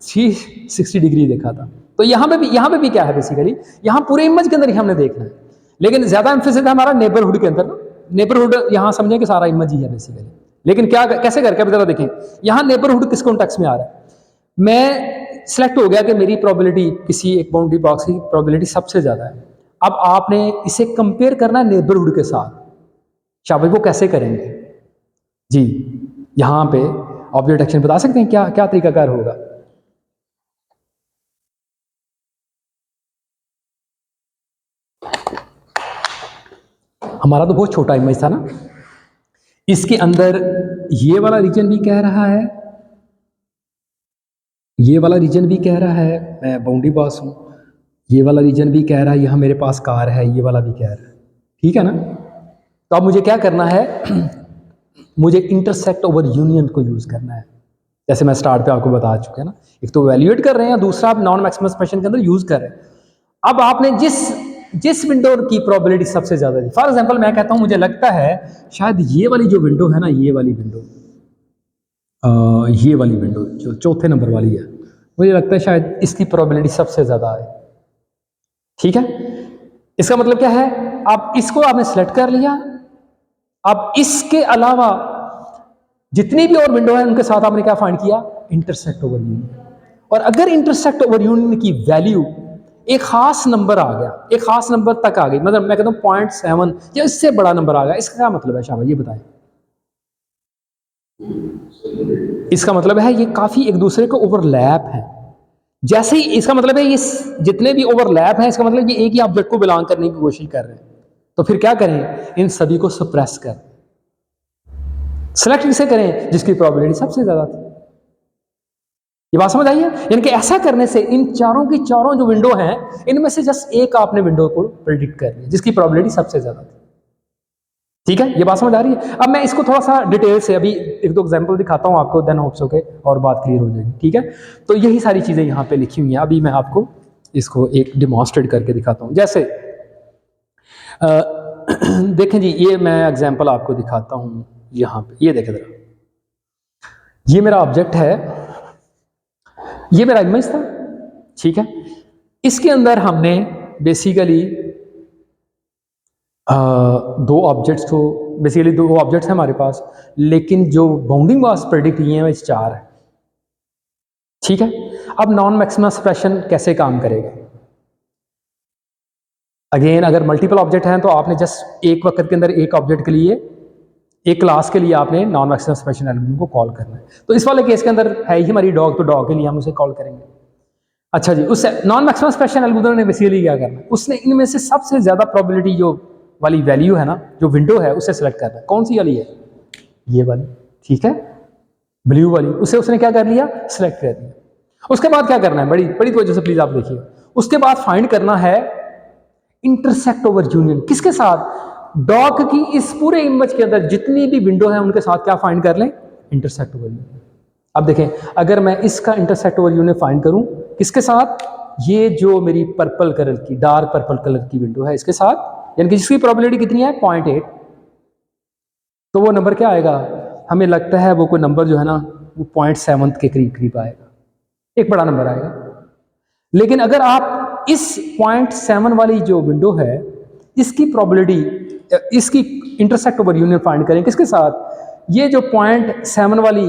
360 डिग्री देखा था। तो यहाँ पे भी क्या है, बेसिकली यहाँ पूरे इमेज के अंदर ही हमने देखना है, लेकिन ज़्यादा एम्फेसिस है हमारा नेबरहुड के अंदर। नेबरहुड यहाँ समझें कि सारा इमेज ही है बेसिकली, लेकिन क्या कैसे करके अब जरा देखें, यहाँ नेबरहुड किस कॉन्टेक्स्ट में आ रहा है। मैं सिलेक्ट हो गया कि मेरी प्रोबेबिलिटी किसी एक बाउंड्री बॉक्स की प्रोबेबिलिटी सबसे ज़्यादा है। अब आपने इसे कंपेयर करना है नेबरहुड के साथ। शाबाश, वो कैसे करेंगे जी, यहाँ पे ऑब्जेक्ट एक्शन बता सकते हैं क्या क्या तरीकाकार होगा। हमारा तो बहुत छोटा इमेज था ना, इसके अंदर ये वाला रीजन भी कह रहा है, ये वाला रीजन भी कह रहा है मैं बाउंड्री बॉक्स हूँ, ये वाला रीजन भी कह रहा है यहाँ मेरे पास कार है, ये वाला भी कह रहा है। ठीक है ना, तो अब मुझे क्या करना है मुझे इंटरसेक्ट ओवर यूनियन को यूज़ करना है, जैसे मैं स्टार्ट पे आपको बता चुका है ना। एक तो वैल्यूएट कर रहे हैं, दूसरा आप नॉन मैक्सिमम एक्सप्रेशन के अंदर यूज़ कर रहे हैं। अब आपने जिस विंडो की प्रोबेबिलिटी सबसे ज़्यादा थी, फॉर एग्जाम्पल मैं कहता हूँ मुझे लगता है शायद ये वाली जो विंडो है ना, ये वाली विंडो, ये वाली विंडो जो चौथे नंबर वाली है, मुझे लगता है शायद इसकी प्रोबेबिलिटी सबसे ज़्यादा है। ठीक है, इसका मतलब क्या है, आप इसको आपने सेलेक्ट कर लिया। अब इसके अलावा जितनी भी और विंडो है उनके साथ आपने क्या फाइंड किया, इंटरसेक्ट ओवर यूनियन। और अगर इंटरसेक्ट ओवर यूनियन की वैल्यू एक खास नंबर आ गया, एक खास नंबर तक आ गई, मतलब मैं कहता हूँ 0.7 या इससे बड़ा नंबर आ गया, इसका क्या मतलब है शाबाश, ये बताएं। इसका मतलब है ये काफ़ी एक दूसरे को ओवरलैप है। जैसे ही इसका मतलब है ये जितने भी ओवरलैप हैं, इसका मतलब ये एक ही ऑब्जेक्ट को बिलोंग करने की कोशिश कर रहे हैं। तो फिर क्या करें, इन सभी को सप्रेस कर, सेलेक्ट किसे करें, जिसकी प्रोबेबिलिटी सबसे ज़्यादा थी। ये बात समझ आई है, यानी कि ऐसा करने से इन चारों की चारों जो विंडो हैं, इनमें से जस्ट एक आपने विंडो को प्रेडिक्ट कर लिया जिसकी प्रोबेबिलिटी सबसे ज़्यादा थी। ठीक है, ये बात समझ आ रही है। अब मैं इसको थोड़ा सा डिटेल से अभी एक दो एग्जांपल दिखाता हूँ आपको, देन होप्स के और बात क्लियर हो जाएगी। ठीक है, तो यही सारी चीज़ें यहाँ पे लिखी हुई हैं। अभी मैं आपको इसको एक डिमॉन्स्ट्रेट करके दिखाता हूँ। जैसे देखें जी, ये मैं एग्जांपल आपको दिखाता हूँ यहाँ पे, ये देखें जरा, ये मेरा ऑब्जेक्ट है, ये मेरा इमेज था। ठीक है, इसके अंदर हमने बेसिकली दो ऑब्जेक्ट्स को, बेसिकली दो ऑब्जेक्ट्स हैं हमारे पास, लेकिन जो बाउंडिंग बॉक्स प्रेडिक्ट किए हैं वो 4 है। ठीक है, अब नॉन मैक्सिमम एक्सप्रेशन कैसे काम करेगा। अगेन अगर मल्टीपल ऑब्जेक्ट हैं तो आपने जस्ट एक वक्त के अंदर एक ऑब्जेक्ट के लिए, एक क्लास के लिए आपने नॉन मैक्सिमम एक्सप्रेशन एल्गोरिथम को कॉल करना है। तो इस वाले केस के अंदर है ही हमारी डॉग, तो डॉग के लिए हम उसे कॉल करेंगे। अच्छा जी, उससे नॉन मैक्सिमम एक्सप्रेशन एल्गोरिथम ने बेसिकली क्या करना है, उसने इनमें से सबसे ज़्यादा प्रोबेबिलिटी जो वाली वैल्यू है ना, जो विंडो है, उसे सेलेक्ट करना है। कौन सी वाली है, ये वाली। ठीक है, ब्लू वाली, उसे उसने क्या कर लिया, सेलेक्ट कर लिया। उसके बाद क्या करना है, बड़ी बड़ी तवज्जो से प्लीज आप देखिए, उसके बाद फाइंड करना है इंटरसेक्ट ओवर यूनियन, किसके साथ, डॉग की इस पूरे इमेज के अंदर जितनी भी विंडो है उनके साथ क्या फाइंड कर लें, इंटरसेक्ट ओवर यूनियन। अब देखें, अगर मैं इसका इंटरसेक्ट ओवर यूनियन फाइंड करूं किसके साथ, ये जो मेरी पर्पल कलर की, डार्क पर्पल कलर की विंडो है, इसके साथ, यानी कि जिसकी प्रोबेबिलिटी कितनी है, 0.8, तो वो नंबर क्या आएगा, हमें लगता है वो कोई नंबर जो है ना वो 0.7 के करीब करीब आएगा, एक बड़ा नंबर आएगा। लेकिन अगर आप इस 0.7 वाली जो विंडो है, इसकी प्रोबेबिलिटी, इसकी इंटरसेक्ट ओवर यूनियन फाइंड करें किसके साथ, ये जो 0.7 वाली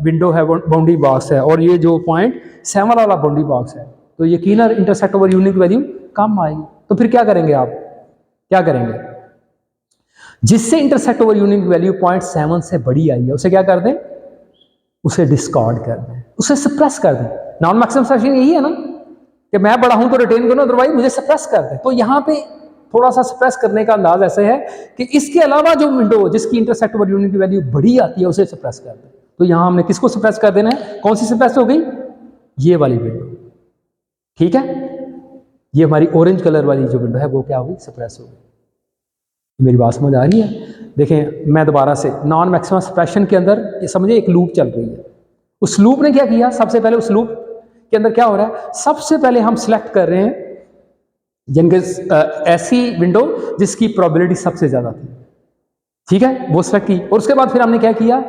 विंडो है बाउंड्री बॉक्स है, और ये जो 0.7 वाला बाउंड्री बॉक्स है, तो यकीनन इंटरसेक्ट ओवर यूनियन की वैल्यू कम आएगी। तो फिर क्या करेंगे आप, क्या करेंगे, जिससे इंटरसेक्ट ओवर यूनियन की वैल्यू 0.7 से बड़ी आई है उसे क्या कर दें, उसे डिस्कार्ड कर दें, उसे सप्रेस कर दें। नॉन मैक्सिमम सप्रेशन यही है ना कि मैं बड़ा हूं तो रिटेन करूं, अदरवाइज मुझे सप्रेस कर दें। तो यहां पे थोड़ा सा सप्रेस करने का अंदाज ऐसे है कि इसके अलावा जो विंडो जिसकी इंटरसेक्ट ओवर यूनियन की वैल्यू बड़ी आती है उसे सप्रेस कर दें। तो यहां हमने किसको सप्रेस कर देना है, कौन सी सप्रेस हो गई, ये वाली विंडो, ठीक है। ये हमारी ऑरेंज कलर वाली जो विंडो है वो क्या होगी, सप्रेस हो गई। मेरी बात समझ आ रही है? देखें मैं दोबारा से, नॉन मैक्सिमम सप्रेशन के अंदर ये समझे एक लूप चल रही है। उस लूप ने क्या किया, सबसे पहले उस लूप के अंदर क्या हो रहा है, सबसे पहले हम सिलेक्ट कर रहे हैं जिनके ऐसी विंडो जिसकी प्रोबेबिलिटी सबसे ज्यादा थी, ठीक है, वो सिलेक्ट की। और उसके बाद फिर हमने क्या किया,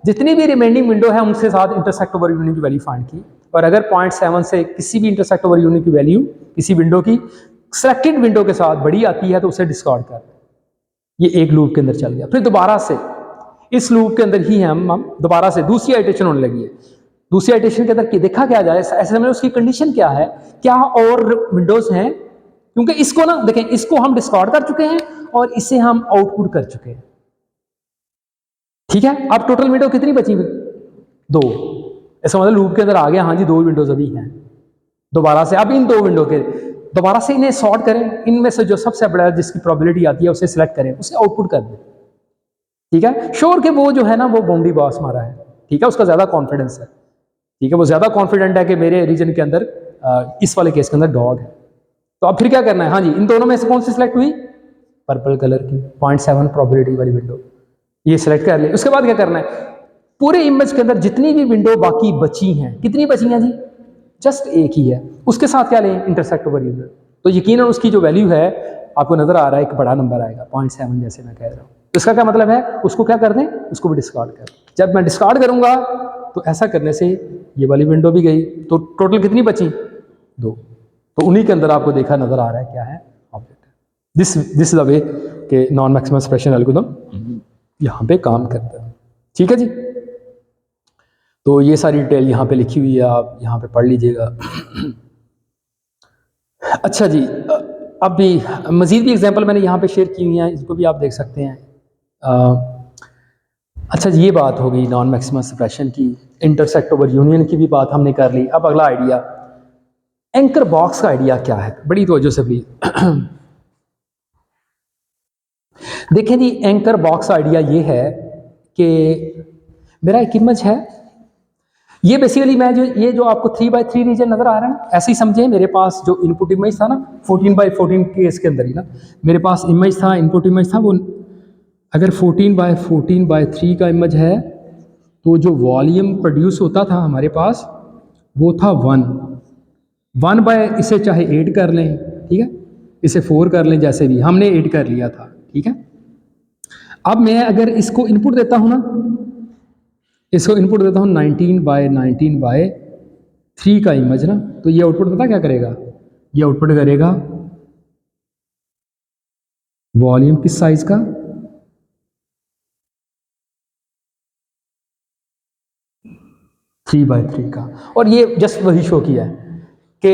जितनी भी रिमेनिंग विंडो है उनके साथ इंटरसेक्ट ओवर यूनियन की वैल्यू फाइंड की, और अगर 0.7 से किसी भी इंटरसेक्ट ओवर यूनियन की वैल्यू किसी विंडो की सिलेक्टेड विंडो के साथ बड़ी आती है तो उसे डिस्कार्ड कर। ये एक लूप के अंदर चल गया। फिर दोबारा से इस लूप के अंदर ही हम दोबारा से दूसरी आइटरेशन होने लगी है। दूसरी आइटरेशन के अंदर देखा क्या जाए, ऐसे में उसकी कंडीशन क्या है, क्या और विंडोज हैं, क्योंकि इसको ना देखें, इसको हम डिस्कार्ड कर चुके हैं और इसे हम आउटपुट कर चुके हैं, ठीक है। अब टोटल विंडो कितनी बची, 2। ऐसा मतलब लूप के अंदर आ गया, हाँ जी 2 विंडोज अभी हैं। दोबारा से अब इन 2 विंडो के दोबारा से इन्हें सॉर्ट करें, इनमें से जो सबसे बड़ा जिसकी प्रोबेबिलिटी आती है उसे सिलेक्ट करें, उसे आउटपुट कर दें, ठीक है। श्योर के वो जो है ना वो बाउंड्री बॉस हमारा है, ठीक है, उसका ज्यादा कॉन्फिडेंस है, ठीक है, वो ज्यादा कॉन्फिडेंट है कि मेरे रीजन के अंदर इस वाले केस के अंदर डॉग है। तो अब फिर क्या करना है, हाँ जी इन दोनों में से कौन सी सिलेक्ट हुई, पर्पल कलर की 0.7 प्रोबेबिलिटी वाली विंडो, ये सिलेक्ट कर ले। उसके बाद क्या करना है, पूरे इमेज के अंदर जितनी भी विंडो बाकी बची हैं, कितनी बची हैं जी, जस्ट एक ही है, उसके साथ क्या लें, इंटरसेक्ट ओवर यूनियन। तो यकीनन उसकी जो वैल्यू है आपको नजर आ रहा है, एक बड़ा नंबर आएगा 0.7 जैसे मैं कह रहा हूँ। तो इसका क्या मतलब है, उसको क्या कर दें, उसको भी डिस्कार्ड कर। जब मैं डिस्कार्ड करूंगा तो ऐसा करने से ये वाली विंडो भी गई, तो टोटल कितनी बची, 2। तो उन्हीं के अंदर आपको देखा नजर आ रहा है क्या है, object. This is the way के नॉन मैक्सिमम एक्सप्रेशन एल्गोरिथम यहाँ पे काम करता है, ठीक है जी। तो ये सारी डिटेल यहाँ पे लिखी हुई है, आप यहाँ पे पढ़ लीजिएगा। अच्छा जी, अब भी मज़ीद भी एग्जांपल मैंने यहाँ पे शेयर की हुई हैं, इसको भी आप देख सकते हैं। अच्छा जी, ये बात हो गई नॉन मैक्सिमम सप्रेशन की, इंटरसेक्ट ओवर यूनियन की भी बात हमने कर ली। अब अगला आइडिया, एंकर बॉक्स का आइडिया क्या है, बड़ी तवज्जो से प्लीज देखें जी। एंकर बॉक्स आइडिया ये है कि मेरा एक इमेज है, ये बेसिकली मैं ये जो आपको 3x3 रीजन नजर आ रहा है ना, ऐसे ही समझे, मेरे पास जो इनपुट इमेज था ना 14x14 केस के अंदर ही ना, मेरे पास इमेज था, इनपुट इमेज था, वो अगर 14x14x3 का इमेज है तो जो वॉल्यूम प्रोड्यूस होता था हमारे पास वो था 1 बाय, इसे चाहे 8 कर लें, ठीक है, इसे 4 कर लें, जैसे भी हमने 8 कर लिया था, ठीक है। अब मैं अगर इसको इनपुट देता हूं ना, इसको इनपुट देता हूं 19x19x3 का इमेज ना, तो ये आउटपुट पता क्या करेगा, ये आउटपुट करेगा वॉल्यूम किस साइज का, 3x3 का। और ये जस्ट वही शो किया है कि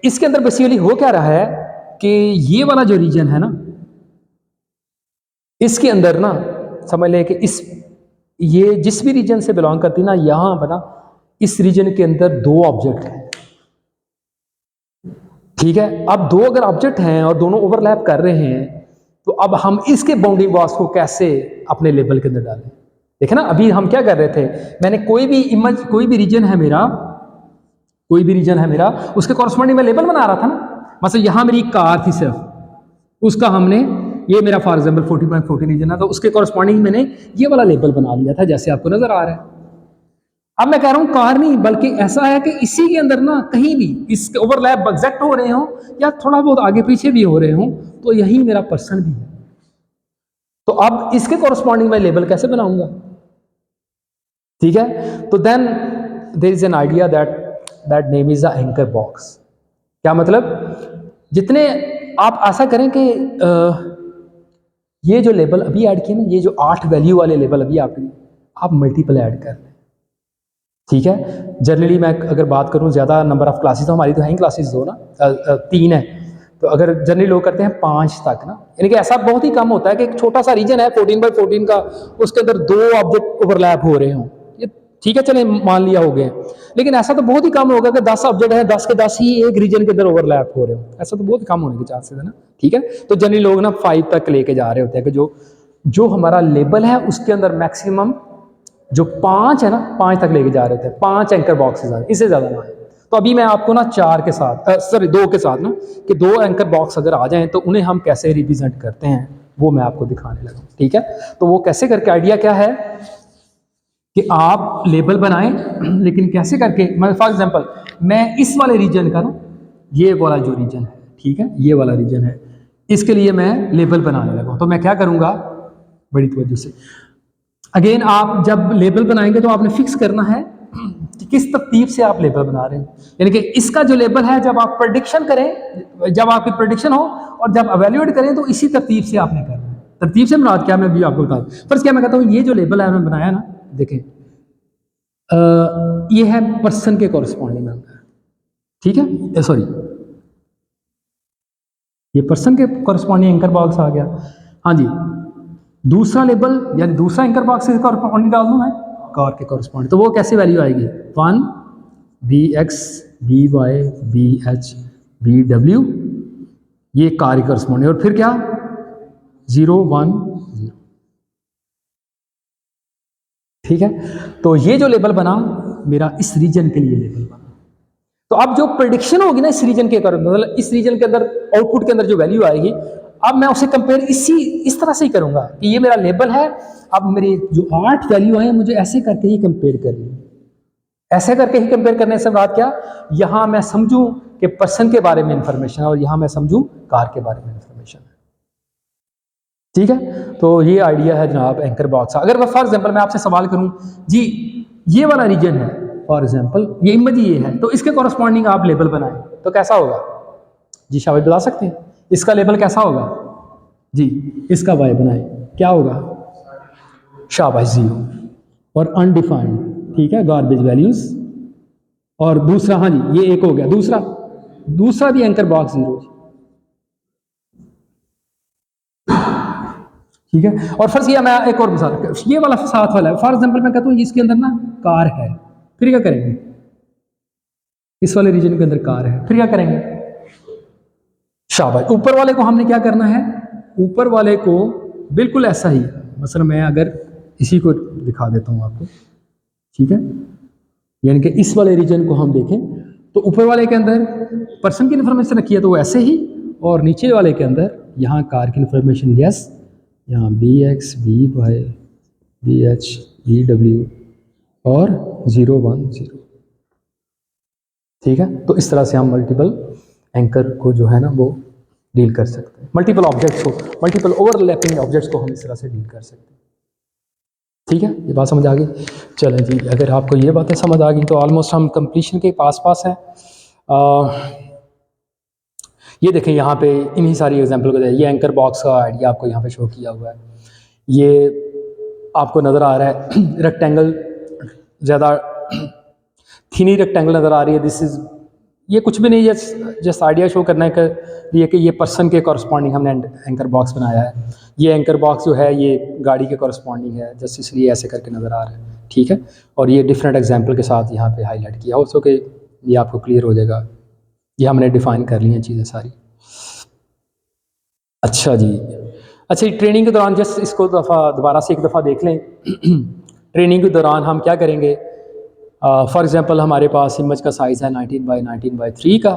इसके अंदर बेसिकली हो क्या रहा है कि ये वाला जो रीजन है ना, इसके अंदर ना समझ लें कि ये जिस भी रीजन से बिलोंग करती ना, यहां बना इस रीजन के अंदर 2 ऑब्जेक्ट हैं, ठीक है। अब 2 अगर ऑब्जेक्ट हैं और दोनों ओवरलैप कर रहे हैं, तो अब हम इसके बाउंडिंग बॉक्स को कैसे अपने लेबल के अंदर डालें। देखे ना, अभी हम क्या कर रहे थे, मैंने कोई भी इमेज, कोई भी रीजन है मेरा, कोई भी रीजन है मेरा, उसके कॉरस्पॉन्डिंग में लेबल बना रहा था ना। मतलब यहां मेरी कार थी सिर्फ, उसका हमने, ये मेरा फॉर एग्जाम्पल 14x14 रीजन है, तो उसके कॉरस्पॉन्डिंग मैंने ये वाला लेबल बना लिया था, जैसे आपको नजर आ रहा है। अब मैं कह रहा हूं कार नहीं, बल्कि ऐसा है कि इसी के अंदर ना कहीं भी इसके ओवरलैप एग्जैक्ट हो रहे हो या थोड़ा बहुत आगे पीछे भी हो रहे हो, तो यही मेरा पर्सन भी है। तो अब इसके कॉरस्पॉन्डिंग मैं लेबल कैसे बनाऊंगा, ठीक है। तो then there is an idea that name is the anchor box. क्या मतलब, जितने आप ऐसा करें कि ये जो लेबल अभी ऐड किए ना, ये जो 8 वैल्यू वाले लेबल अभी आप मल्टीपल ऐड कर लें, ठीक है। जनरली मैं अगर बात करूं, ज़्यादा नंबर ऑफ क्लासेस तो हमारी तो है ही क्लासेस 2 ना, 3 है, तो अगर जनरली लोग करते हैं 5 तक ना, यानी कि ऐसा बहुत ही कम होता है कि एक छोटा सा रीजन है 14x14 का, उसके अंदर 2 ऑब्जेक्ट ओवरलैप हो रहे हों, ये ठीक है, चले मान लिया हो गया, लेकिन ऐसा तो बहुत ही कम होगा कि 10 ऑब्जेक्ट है, 10 के 10 ही एक रीजन के अंदर ओवरलैप हो रहे हो, ऐसा तो बहुत कम होने के चांसेस है ना। ठीक है, तो जनरली लोग ना 5 तक लेके जा रहे होते हैं कि जो हमारा लेबल है उसके अंदर मैक्सिमम जो 5 है ना, 5 तक लेके जा रहे थे, 5 एंकर बॉक्सेस आए, इससे ज़्यादा ना आए। तो अभी मैं आपको ना 4 के साथ सॉरी 2 के साथ ना, कि 2 एंकर बॉक्स अगर आ जाएं तो उन्हें हम कैसे रिप्रेजेंट करते हैं वो मैं आपको दिखाने लगा। ठीक है, तो वो कैसे करके, आइडिया क्या है कि आप लेबल बनाएं, लेकिन कैसे करके, मैं फॉर एग्जांपल मैं इस वाले रीजन का ना, ये वाला जो रीजन है, ठीक है, ये वाला रीजन है, इसके लिए मैं लेबल बनाने लगा। तो मैं क्या करूँगा, बड़ी तवज्जो से, अगेन आप जब लेबल बनाएंगे तो आपने फिक्स करना है कि किस तरतीब से आप लेबल बना रहे हैं। यानी कि इसका जो लेबल है, जब आप प्रेडिक्शन करें, जब आपकी प्रेडिक्शन हो और जब एवेल्युएट करें, तो इसी तरतीब से आपने करना है। तरतीब से मुराद क्या, मैं भी आपको बता दूं। फर्स्ट क्या मैं कहता हूँ, ये जो लेबल है मैंने बनाया ना, देखें ये है पर्सन के कॉरस्पॉन्डिंग में, ठीक है, सॉरी ये पर्सन के कॉरस्पॉन्डिंग एंकर बॉक्स आ गया। हाँ जी, दूसरा लेबल यानी दूसरा एंकर बॉक्स के कॉरस्पॉन्डिंग डाल दूँ मैं, कार के कॉरस्पॉन्डिंग, तो वो कैसी वैल्यू आएगी, 1 BX BY BH BW, ये कार की कॉरस्पॉन्डिंग, और फिर क्या 0 1 0। ठीक है, तो ये जो लेबल बना मेरा इस रीजन के लिए लेबल बना। तो अब जो प्रेडिक्शन होगी ना इस रीजन के अकॉर्डिंग, मतलब इस रीजन के अंदर आउटपुट के अंदर जो वैल्यू आएगी, अब मैं उसे कंपेयर इस तरह से ही करूंगा कि ये मेरा लेबल है, अब मेरी जो 8 वैल्यू है मुझे ऐसे करके ही कंपेयर करनी है। ऐसे करके ही कंपेयर करने से बात क्या, यहां मैं समझूं कि पर्सन के बारे में इंफॉर्मेशन है और यहां मैं समझूं कार के बारे में इंफॉर्मेशन है। ठीक है, तो ये आइडिया है जनाब एंकर बॉक्स। अगर फॉर एग्जांपल मैं आपसे सवाल करूं जी, ये वाला रीजन है, फॉर एग्जांपल ये इमेज ये है, तो इसके कॉरस्पॉन्डिंग आप लेबल बनाएं तो कैसा होगा जी, शाबाश बता सकते हैं, इसका लेबल कैसा होगा जी, इसका वाई बनाए क्या होगा, शाबाश 0 और अनडिफाइंड, ठीक है, गार्बेज वैल्यूज। और दूसरा, हाँ जी ये एक हो गया, दूसरा भी एंकर बॉक्स 0, ठीक है। और फर्स्ट किया मैं एक और मिसाल, ये वाला साथ वाला है, फॉर एग्जांपल मैं कहता हूँ इसके अंदर ना कार है, फिर क्या करेंगे, इस वाले रीजन के अंदर कार है, फिर क्या करेंगे, शाबाश, ऊपर वाले को हमने क्या करना है, ऊपर वाले को बिल्कुल ऐसा ही, मसलन मैं अगर इसी को दिखा देता हूँ आपको, ठीक है, यानी कि इस वाले रीजन को हम देखें तो ऊपर वाले के अंदर पर्सन की इन्फॉर्मेशन रखी है तो वो ऐसे ही, और नीचे वाले के अंदर यहाँ कार की इन्फॉर्मेशन, यस, यहाँ BX BY BH BW और 0 1 0। ठीक है, तो इस तरह से हम मल्टीपल एंकर को जो है ना वो डील कर सकते हैं, मल्टीपल ऑब्जेक्ट्स को, मल्टीपल ओवरलैपिंग ऑब्जेक्ट्स को हम इस तरह से डील कर सकते हैं। ठीक है, ये बात समझ आ गई। चलें जी, अगर आपको ये बातें समझ आ गई तो ऑलमोस्ट हम कंप्लीशन के पास हैं। ये देखें यहाँ पे इन्हीं सारी एग्जांपल को, ये एंकर बॉक्स का आइडिया आपको यहाँ पे शो किया हुआ है, ये आपको नज़र आ रहा है रेक्टेंगल, ज़्यादा थिनी रेक्टेंगल नज़र आ रही है, दिस इज़, ये कुछ भी नहीं, जस्ट आइडिया शो करने के लिए कि ये पर्सन के कॉरस्पॉन्डिंग हमने एंकर बॉक्स बनाया है। ये एंकर बॉक्स जो है ये गाड़ी के कॉरस्पॉन्डिंग है, जस्ट इसलिए ऐसे करके नज़र आ रहा है। ठीक है, और ये डिफरेंट एग्जांपल के साथ यहाँ पे हाईलाइट किया हो, सो कि ये आपको क्लियर हो जाएगा। ये हमने डिफ़ाइन कर ली हैं चीज़ें सारी। अच्छा जी, अच्छा, ट्रेनिंग के दौरान जस्ट इसको दोबारा से एक दफ़ा देख लें। ट्रेनिंग के दौरान हम क्या करेंगे, फॉर एग्जांपल हमारे पास इमेज का साइज़ है 19 by 3 का,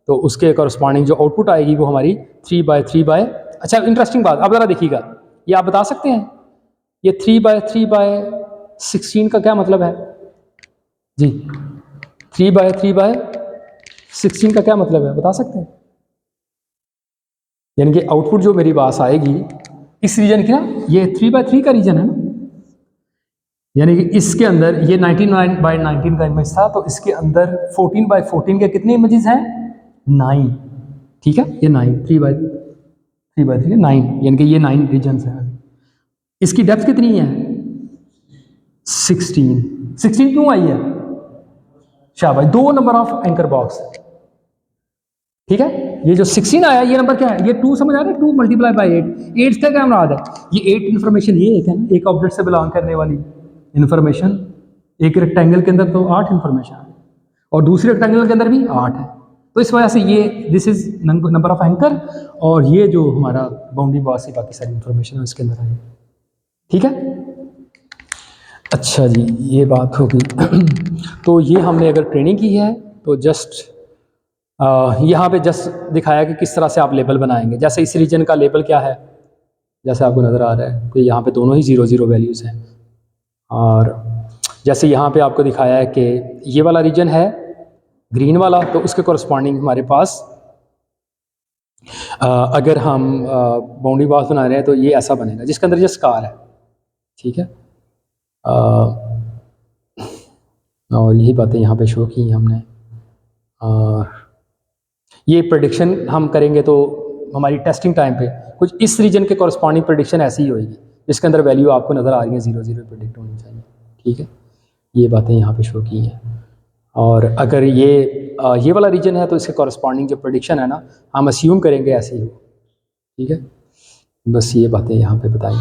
तो उसके कॉरस्पॉन्डिंग जो आउटपुट आएगी वो हमारी 3 by 3 by, अच्छा इंटरेस्टिंग बात, अब ज़रा देखिएगा, ये आप बता सकते हैं ये 3 by 3 by 16 का क्या मतलब है जी, 3 by 3 by 16 का क्या मतलब है बता सकते हैं, यानी कि आउटपुट जो मेरी पास आएगी इस रीजन की ना, ये 3 by 3 का रीजन है ना, यानी कि इसके अंदर ये 19 by 19 का इमेज था, तो इसके अंदर 14 by 14 के कितने इमेजेस हैं, 9। ठीक है, ये 9, 3 by 3 9, यानी कि ये 9 रीजन्स हैं। इसकी डेप्थ कितनी है, 16 क्यों आई है, शाबाश, 2 नंबर ऑफ एंकर बॉक्स। ठीक है, ये जो 16 आया ये नंबर क्या है, ये 2 समझ आ रहा है, 2 मल्टीप्लाई बाई 8, 8 का क्या मुराद है, ये 8 इन्फॉर्मेशन ये एक है ना, एक ऑब्जेक्ट से बिलोंग करने वाली इन्फॉर्मेशन, एक रेक्टेंगल के अंदर तो 8 इन्फॉर्मेशन है और दूसरे रेक्टेंगल के अंदर भी 8 है, तो इस वजह से ये this is number of anchor, और ये जो हमारा बाउंड्री बॉक्स से बाकी सारी इन्फॉर्मेशन है इसके अंदर आई, ठीक है। अच्छा जी, ये बात होगी। तो ये हमने अगर ट्रेनिंग की है तो जस्ट यहाँ पे जस्ट दिखाया कि किस तरह से आप लेबल बनाएंगे। जैसे इस रीजन का लेबल क्या है, जैसे आपको नज़र आ रहा है कि यहाँ पे दोनों ही 0 0 वैल्यूज़ हैं, और जैसे यहाँ पे आपको दिखाया है कि ये वाला रीजन है ग्रीन वाला, तो उसके कॉरस्पॉन्डिंग हमारे पास अगर हम बाउंड्री बॉक्स बना रहे हैं तो ये ऐसा बनेगा जिसके अंदर ये स्कार है, ठीक है। और यही बातें यहाँ पे शो की हमने, और ये प्रेडिक्शन हम करेंगे तो हमारी टेस्टिंग टाइम पे कुछ इस रीजन के कॉरस्पॉन्डिंग प्रेडिक्शन ऐसी ही होगी जिसके अंदर वैल्यू आपको नज़र आ रही है 0 0 प्रेडिक्ट होनी चाहिए, ठीक है। ये बातें यहाँ पे शो की हैं, और अगर ये वाला रीजन है तो इसके कॉरस्पॉन्डिंग जो प्रेडिक्शन है ना हम अस्यूम करेंगे ऐसे ही हो, ठीक है। बस ये बातें यहाँ पे बताई।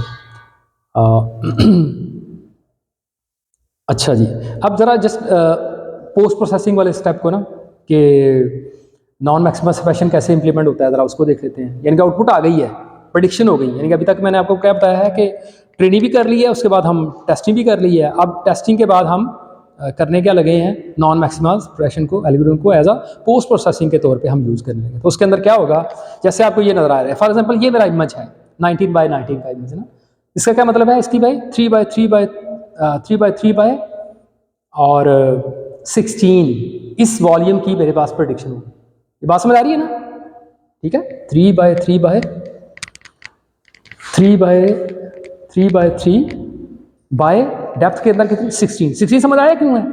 अच्छा जी, अब ज़रा जस्ट पोस्ट प्रोसेसिंग वाले स्टेप को ना कि नॉन मैक्सिमम सप्रेशन कैसे इंप्लीमेंट होता है ज़रा उसको देख लेते हैं। यानी कि आउटपुट आ गई है, प्रेडिक्शन हो गई, यानी कि अभी तक मैंने आपको क्या बताया है कि ट्रेनिंग भी कर ली है, उसके बाद हम टेस्टिंग भी कर ली है। अब टेस्टिंग के बाद हम करने क्या लगे हैं, नॉन मैक्सिमम सप्रेशन को एल्गोरिथम को एज अ पोस्ट प्रोसेसिंग के तौर पे हम यूज़ करने लगे। तो उसके अंदर क्या होगा, जैसे आपको ये नज़र आ रहा है, फॉर एग्जांपल ये मेरा इमेज है 19 बाई 19 का इमेज है ना, इसका क्या मतलब है, इसकी by 3 by 3 by 3 by 3 by और 16 इस वॉल्यूम की मेरे पास प्रेडिक्शन होगी। ये बात समझ आ रही है ना, ठीक है। 3 by 3 by 3 by 3 by 3 by depth के अंदर कितनी 16 समझ आया क्यों है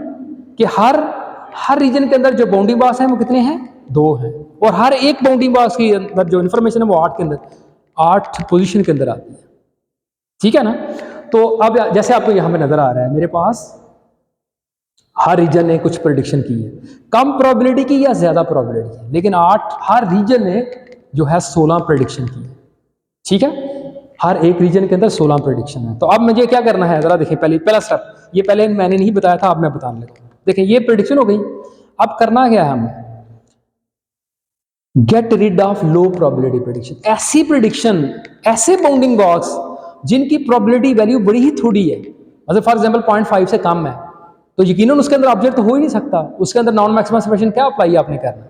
कि हर रीजन के अंदर जो बाउंडिंग बॉक्स है वो कितने हैं, 2 हैं, और हर एक बाउंडिंग बॉक्स के अंदर जो इन्फॉर्मेशन है वो 8 के अंदर 8 पोजीशन के अंदर आती है, ठीक है ना। तो अब जैसे आपको यहाँ पे नजर आ रहा है मेरे पास हर रीजन ने कुछ प्रेडिक्शन की है, कम प्रोबेबिलिटी की या ज्यादा प्रोबेबिलिटी की, लेकिन हर रीजन ने जो है 16 प्रेडिक्शन की है, ठीक है। हर एक रीजन के अंदर 16 प्रेडिक्शन है। तो अब मुझे क्या करना है, जरा देखिए, पहला स्टेप, ये पहले मैंने नहीं बताया था, अब मैं बताने लगा। देखिए ये प्रेडिक्शन हो गई, अब करना क्या है हमें, get rid of low probability prediction. ऐसी प्रेडिक्शन, ऐसे बाउंडिंग बॉक्स जिनकी प्रोबेबिलिटी वैल्यू बड़ी ही थोड़ी है, मतलब फॉर एग्जांपल 0.5 से कम है, तो यकीनन उसके अंदर ऑब्जेक्ट हो ही नहीं सकता, उसके अंदर नॉन मैक्सिमम सप्रेशन क्या अप्लाई आपने करना,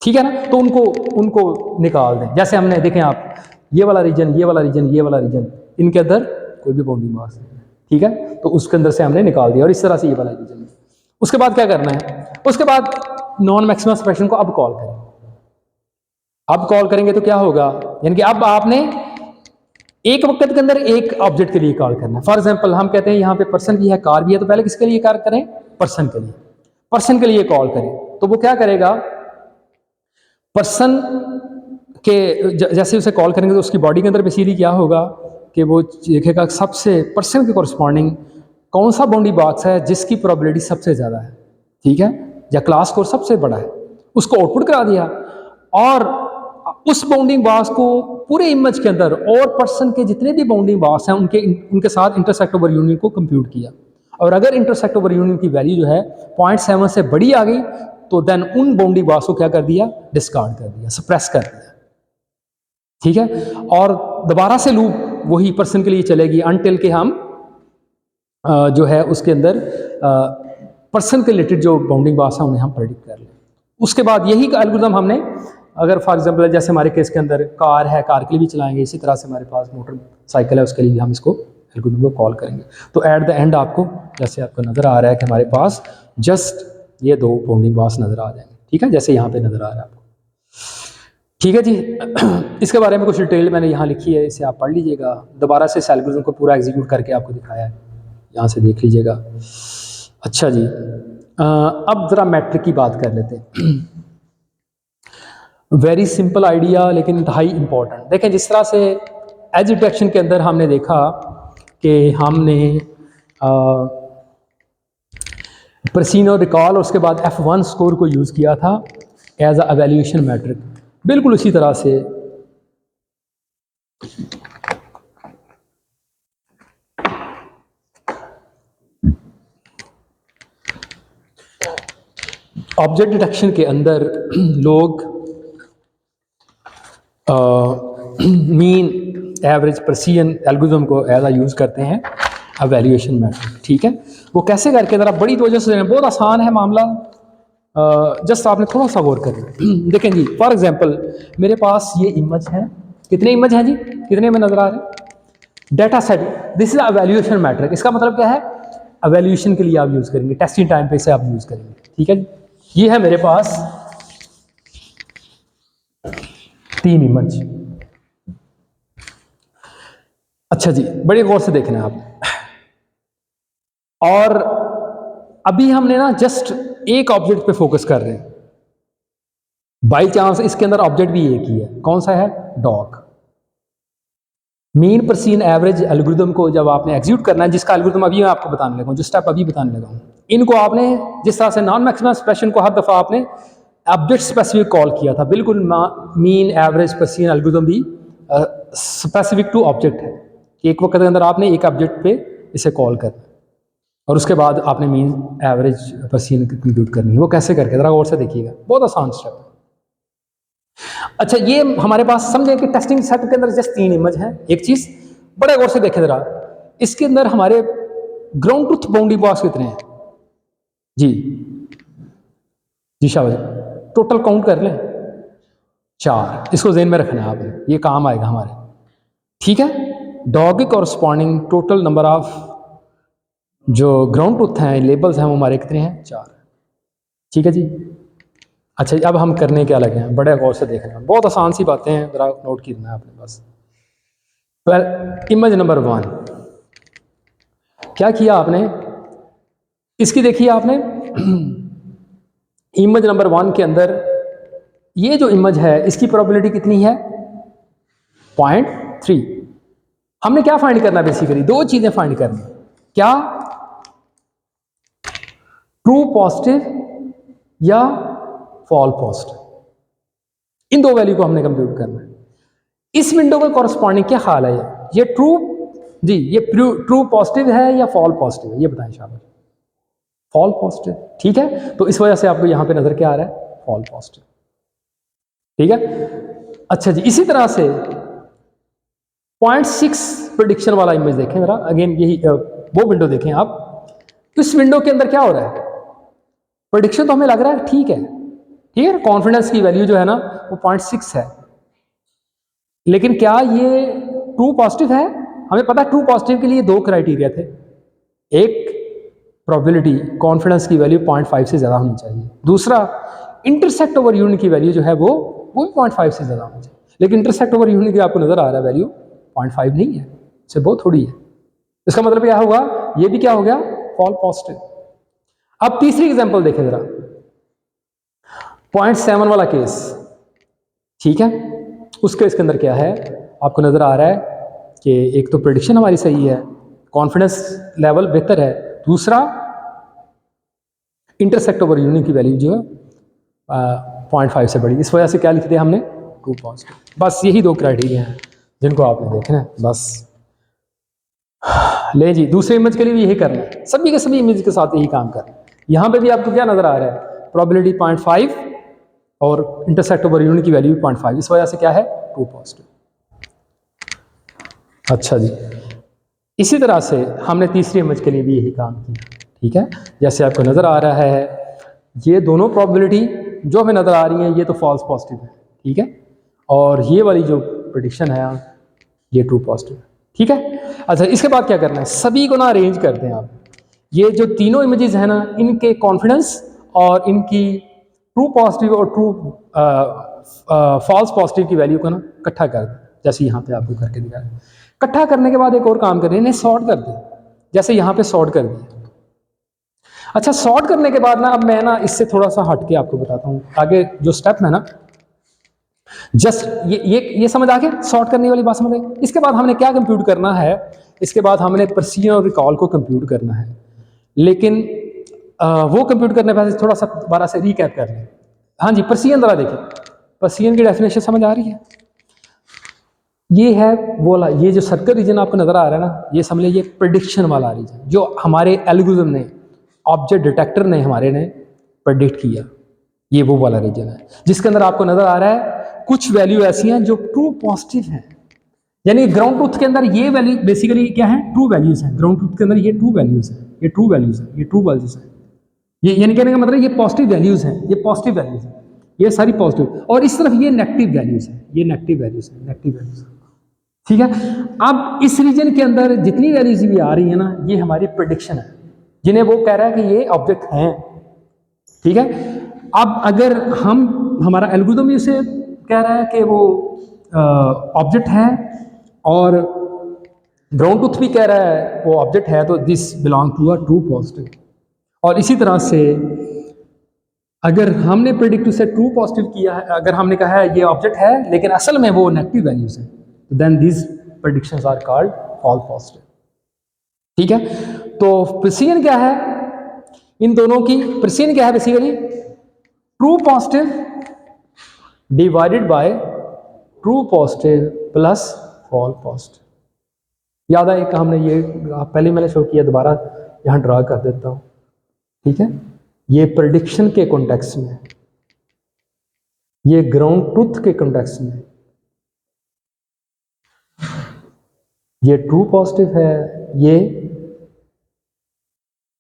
ठीक है ना। तो उनको निकाल दें। जैसे हमने देखें आप ये वाला रीजन, ये वाला रीजन, ये वाला रीजन, इनके अंदर कोई भी बाउंडिंग बॉक्स नहीं है, ठीक है। तो उसके अंदर से हमने निकाल दिया, और इस तरह से ये वाला रीजन। उसके बाद क्या करना है, उसके बाद नॉन मैक्सिमम सप्रेशन को अब कॉल करें। अब कॉल करेंगे तो क्या होगा, यानी कि अब आपने एक वक्त के अंदर एक ऑब्जेक्ट के लिए कॉल करना है। फॉर एग्जाम्पल हम कहते हैं यहाँ पे पर्सन भी है, कार भी है, तो पहले किसके लिए कॉल करें, पर्सन के लिए, पर्सन के लिए कॉल करें। तो वो क्या करेगा, पर्सन के जैसे उसे कॉल करेंगे तो उसकी बॉडी के अंदर बेसिकली क्या होगा कि वो देखेगा सबसे पर्सन के कॉरस्पॉन्डिंग कौन सा बाउंड्री बॉक्स है जिसकी प्रोबेबिलिटी सबसे ज़्यादा है, ठीक है, या क्लास स्कोर सबसे बड़ा है, उसको आउटपुट करा दिया, और उस बाउंडिंग बॉक्स को पूरे इमेज के अंदर और पर्सन के जितने भी बाउंडिंग बॉक्स हैं उनके साथ इंटरसेक्ट ओवर यूनियन को कंप्यूट किया, और अगर इंटरसेक्ट ओवर यूनियन की वैल्यू जो है 0.7 से बड़ी आ गई तो देन उन बाउंडिंग बॉक्स को क्या कर दिया, डिस्कार्ड कर दिया, सप्रेस कर दिया, ठीक है। और दोबारा से लूप वही पर्सन के लिए चलेगी अनटिल के हम जो है उसके अंदर पर्सन के रिलेटेड जो बाउंडिंग बॉक्स है उन्हें हम प्रेडिक्ट कर लें। उसके बाद यही एल्गोरिथम हमने, अगर फॉर एग्जांपल जैसे हमारे केस के अंदर कार है, कार के लिए भी चलाएंगे, इसी तरह से हमारे पास मोटर साइकिल है, उसके लिए भी हम इसको एल्गोरिथम को कॉल करेंगे। तो एट द एंड आपको जैसे आपको नज़र आ रहा है कि हमारे पास जस्ट ये 2 बाउंडिंग बॉक्स नज़र आ जाएंगे, ठीक है, जैसे यहाँ पे नज़र आ रहा है आपको, ठीक है जी। इसके बारे में कुछ डिटेल मैंने यहाँ लिखी है, इसे आप पढ़ लीजिएगा। दोबारा से एल्गोरिथम को पूरा एग्जीक्यूट करके आपको दिखाया है, यहाँ से देख लीजिएगा। अच्छा जी, अब ज़रा मैट्रिक की बात कर लेते हैं। वेरी सिंपल आइडिया लेकिन इंतहाई इंपॉर्टेंट। देखें जिस तरह से एज डिटेक्शन के अंदर हमने देखा कि हमने प्रसीन और रिकॉल और उसके बाद F1 स्कोर को यूज़ किया था एज अ एवेल्यूएशन मैट्रिक। बिल्कुल उसी तरह से ऑब्जेक्ट डिटेक्शन के अंदर लोग मीन एवरेज परसियन एल्गोरिथम को एज यूज़ करते हैं एवेल्यूएशन मेथड। ठीक है, वो कैसे करके ज़रा बड़ी तवज्जो से देना, बहुत आसान है मामला। जस्ट आपने थोड़ा सा गौर करना। देखें जी, फॉर एग्जांपल मेरे पास ये इमेज है, कितने इमेज हैं जी, कितने में नज़र आ रहे हैं? Data set, this is evaluation metric. इसका मतलब क्या है? एवेल्यूएशन के लिए आप यूज़ करेंगे, टेस्टिंग टाइम पे इसे आप यूज़ करेंगे। ठीक है, ये है मेरे पास 3 इमेज। अच्छा जी, बड़े गौर से देखना आप। और अभी हमने ना जस्ट एक ऑब्जेक्ट पे फोकस कर रहे हैं। बाई चांस इसके अंदर ऑब्जेक्ट भी एक ही है, कौन सा है? डॉग। मीन परसीन एवरेज एल्गोरिथम को जब आपने एग्जीक्यूट करना है, जिसका एल्गोरिथम अभी मैं आपको बताने लगा हूँ, जो स्टेप अभी बताने लगा हूँ, इनको आपने जिस तरह से नॉन मैक्सिमम एक्सप्रेशन को हर दफ़ा आपने ऑब्जेक्ट स्पेसिफिक कॉल किया था, बिल्कुल मीन एवरेज परसीन एल्गोरिथम भी स्पेसिफिक टू ऑब्जेक्ट है कि एक वक्त के अंदर आपने एक ऑब्जेक्ट पे इसे कॉल करना और उसके बाद आपने मीन एवरेज परसीन कंप्यूट करनी है। वो कैसे करके ज़रा गौर से देखिएगा, बहुत आसान स्टेप है। अच्छा, ये हमारे पास समझे कि टेस्टिंग सेट के अंदर जस्ट 3 इमेज हैं। एक चीज़ बड़े गौर से देखें ज़रा, इसके अंदर हमारे ग्राउंड ट्रूथ बाउंड्री बॉक्स कितने हैं जी? जी शाबाश, टोटल काउंट कर लें 4। इसको ज़हन में रखना है आपने, ये काम आएगा हमारे। ठीक है, डॉग के कॉरस्पॉन्डिंग टोटल नंबर ऑफ जो ग्राउंड ट्रूथ हैं, लेबल्स हैं, वो हमारे कितने हैं? 4। ठीक है जी। अच्छा, अब हम करने क्या लगे हैं, बड़े गौर से देखना, बहुत आसान सी बातें हैं, ज़रा नोट करना है आपने बस। इमेज नंबर 1 क्या किया आपने? इसकी देखिए आपने इमेज नंबर 1 के अंदर ये जो इमेज है इसकी प्रोबेबिलिटी कितनी है? 0.3। हमने क्या फाइंड करना है? बेसिकली 2 चीज़ें फाइंड करनी। क्या? ट्रू पॉजिटिव या फॉल पॉजिटिव, इन 2 वैल्यू को हमने कंप्यूट करना है। इस विंडो के कॉरस्पॉन्डिंग क्या ख्याल है? ये ट्रू जी, ये ट्रू पॉजिटिव है या फॉल पॉजिटिव है? ये बताएं शाबाश। Fall positive. ठीक है, तो इस वजह से आपको यहां पे नजर क्या आ रहा है? Fall positive. ठीक है, अच्छा जी, इसी तरह से 0.6 प्रेडिक्शन वाला इमेज देखें मेरा, अगेन यही वो विंडो देखें आप। इस विंडो के अंदर क्या हो रहा है? प्रेडिक्शन तो हमें लग रहा है ठीक है, ठीक है, कॉन्फिडेंस की वैल्यू जो है ना वो 0.6 है, लेकिन क्या ये ट्रू पॉजिटिव है? हमें पता है ट्रू पॉजिटिव के लिए 2 क्राइटेरिया थे। एक, प्रोबेबिलिटी कॉन्फिडेंस की वैल्यू 0.5 से ज़्यादा होनी चाहिए। दूसरा, इंटरसेक्ट ओवर यूनिट की वैल्यू जो है वो भी 0.5 से ज़्यादा होनी चाहिए। लेकिन इंटरसेक्ट ओवर यूनिट की आपको नज़र आ रहा है वैल्यू 0.5 नहीं है, इससे बहुत थोड़ी है। इसका मतलब क्या होगा? ये भी क्या हो गया? Fall positive. अब तीसरी एग्जांपल देखें जरा, 0.7 वाला केस। ठीक है, उस केस के अंदर क्या है? आपको नज़र आ रहा है कि एक तो प्रेडिक्शन हमारी सही है, कॉन्फिडेंस लेवल बेहतर है, दूसरा इंटरसेक्ट ओवर यूनिट की वैल्यू जो है 0.5 से बड़ी। इस वजह से क्या लिख दिया हमने? True positive. बस यही 2 क्राइटेरिया हैं जिनको आपने देखना है बस। ले जी, दूसरे इमेज के लिए भी यही करना है, सभी के सभी इमेज के साथ यही काम करना है। यहाँ पे भी आपको क्या नज़र आ रहा है? प्रोबेबिलिटी 0.5 और इंटरसेक्ट ओवर यूनिट की वैल्यू 0.5। इस वजह से क्या है? True positive. अच्छा जी, इसी तरह से हमने तीसरी इमेज के लिए भी यही काम किया। ठीक है, जैसे आपको नज़र आ रहा है ये दोनों प्रोबेबिलिटी जो हमें नज़र आ रही हैं ये तो फॉल्स पॉजिटिव है। ठीक है, और ये वाली जो प्रेडिक्शन है ये ट्रू पॉजिटिव है। ठीक है, अच्छा इसके बाद क्या करना है? सभी को ना अरेंज करते हैं आप। ये जो तीनों इमेजेस हैं ना, इनके कॉन्फिडेंस और इनकी ट्रू पॉजिटिव और ट्रू फॉल्स पॉजिटिव की वैल्यू को ना इकट्ठा कर दें, जैसे यहाँ पे आपको करके दिखाया। इकट्ठा करने के बाद एक और काम करें, इन्हें सॉर्ट कर दें, जैसे यहाँ पे सॉर्ट कर दिया। अच्छा, सॉर्ट करने के बाद ना अब मैं ना इससे थोड़ा सा हट के आपको बताता हूँ आगे जो स्टेप है ना। जस्ट ये समझ आ गया? सॉर्ट करने वाली बात समझ आई। इसके बाद हमने क्या कंप्यूट करना है? इसके बाद हमने प्रेसिजन और रिकॉल को कंप्यूट करना है, लेकिन वो कंप्यूट करने पहले थोड़ा सा दोबारा से रिकैप कर लें। हाँ जी, प्रेसिजन जरा देखें। पर्सियन की डेफिनेशन समझ आ रही है? ये है वो वाला, ये जो सर्कल रीजन आपको नजर आ रहा है ना, ये समझ लीजिए प्रेडिक्शन वाला रीजन, जो हमारे एल्गोरिथम ने, ऑब्जेक्ट डिटेक्टर ने हमारे ने प्रेडिक्ट किया, ये वो वाला रीजन है जिसके अंदर आपको नजर आ रहा है कुछ वैल्यू ऐसी हैं जो ट्रू पॉजिटिव हैं। यानी ग्राउंड ट्रूथ के अंदर ये वैल्यू बेसिकली क्या है, ट्रू वैल्यूज हैं। ग्राउंड ट्रूथ के अंदर ये ट्रू वैल्यूज हैं, ये ट्रू वैल्यूज हैं, ये ट्रू वैल्यूज हैं, ये यानी कहने का मतलब ये पॉजिटिव वैल्यूज हैं, ये पॉजिटिव वैल्यूज हैं, ये सारी पॉजिटिव। और इस तरफ ये नेगेटिव वैल्यूज हैं, ये नेगेटिव वैल्यूज हैं, नेगेटिव वैल्यूज। ठीक है, अब इस रीजन के अंदर जितनी वैल्यूज भी आ रही है ना, ये हमारी प्रेडिक्शन है, जिन्हें वो कह रहा है कि ये ऑब्जेक्ट हैं। ठीक है, अब अगर हम, हमारा एल्गोरिथम इसे कह रहा है कि वो ऑब्जेक्ट है, और ग्राउंड ट्रूथ भी कह रहा है वो ऑब्जेक्ट है, तो this belong to a true positive. और इसी तरह से अगर हमने प्रेडिक्ट उसे ट्रू पॉजिटिव किया है, अगर हमने कहा है ये ऑब्जेक्ट है लेकिन असल में वो नेगेटिव वैल्यूज है, तो then these predictions are called false positive. ठीक है, तो प्रेसिजन क्या है इन दोनों की? प्रेसिजन क्या है basically? True positive divided by true positive plus false positive. याद है एक हमने ये पहले मैंने शो किया, दोबारा यहाँ ड्रा कर देता हूँ। ठीक है, ये प्रेडिक्शन के कॉन्टेक्स्ट में, ये ग्राउंड ट्रूथ के कॉन्टेक्स्ट में, ये ट्रू पॉजिटिव है,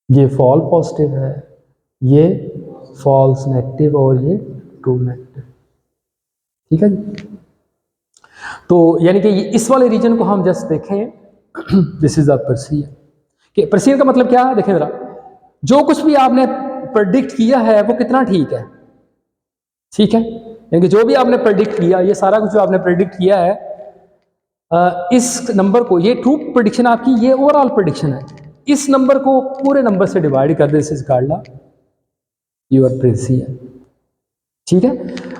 ये फॉल्स पॉजिटिव है, ये फॉल्स नेगेटिव, और ये ट्रू नेगेटिव। ठीक है जी, तो यानी कि इस वाले रीजन को हम जस्ट देखें, दिस इज द पर्सियन। कि पर्सियन का मतलब क्या है देखें जरा, जो कुछ भी आपने प्रेडिक्ट किया है वो कितना ठीक है। ठीक है, यानी कि जो भी आपने प्रेडिक्ट किया, ये सारा कुछ जो आपने प्रेडिक्ट किया है, इस नंबर को, ये ट्रू प्रेडिक्शन आपकी, ये ओवरऑल प्रेडिक्शन है, इस नंबर को पूरे नंबर से डिवाइड कर दे, this is called your precision. ठीक है,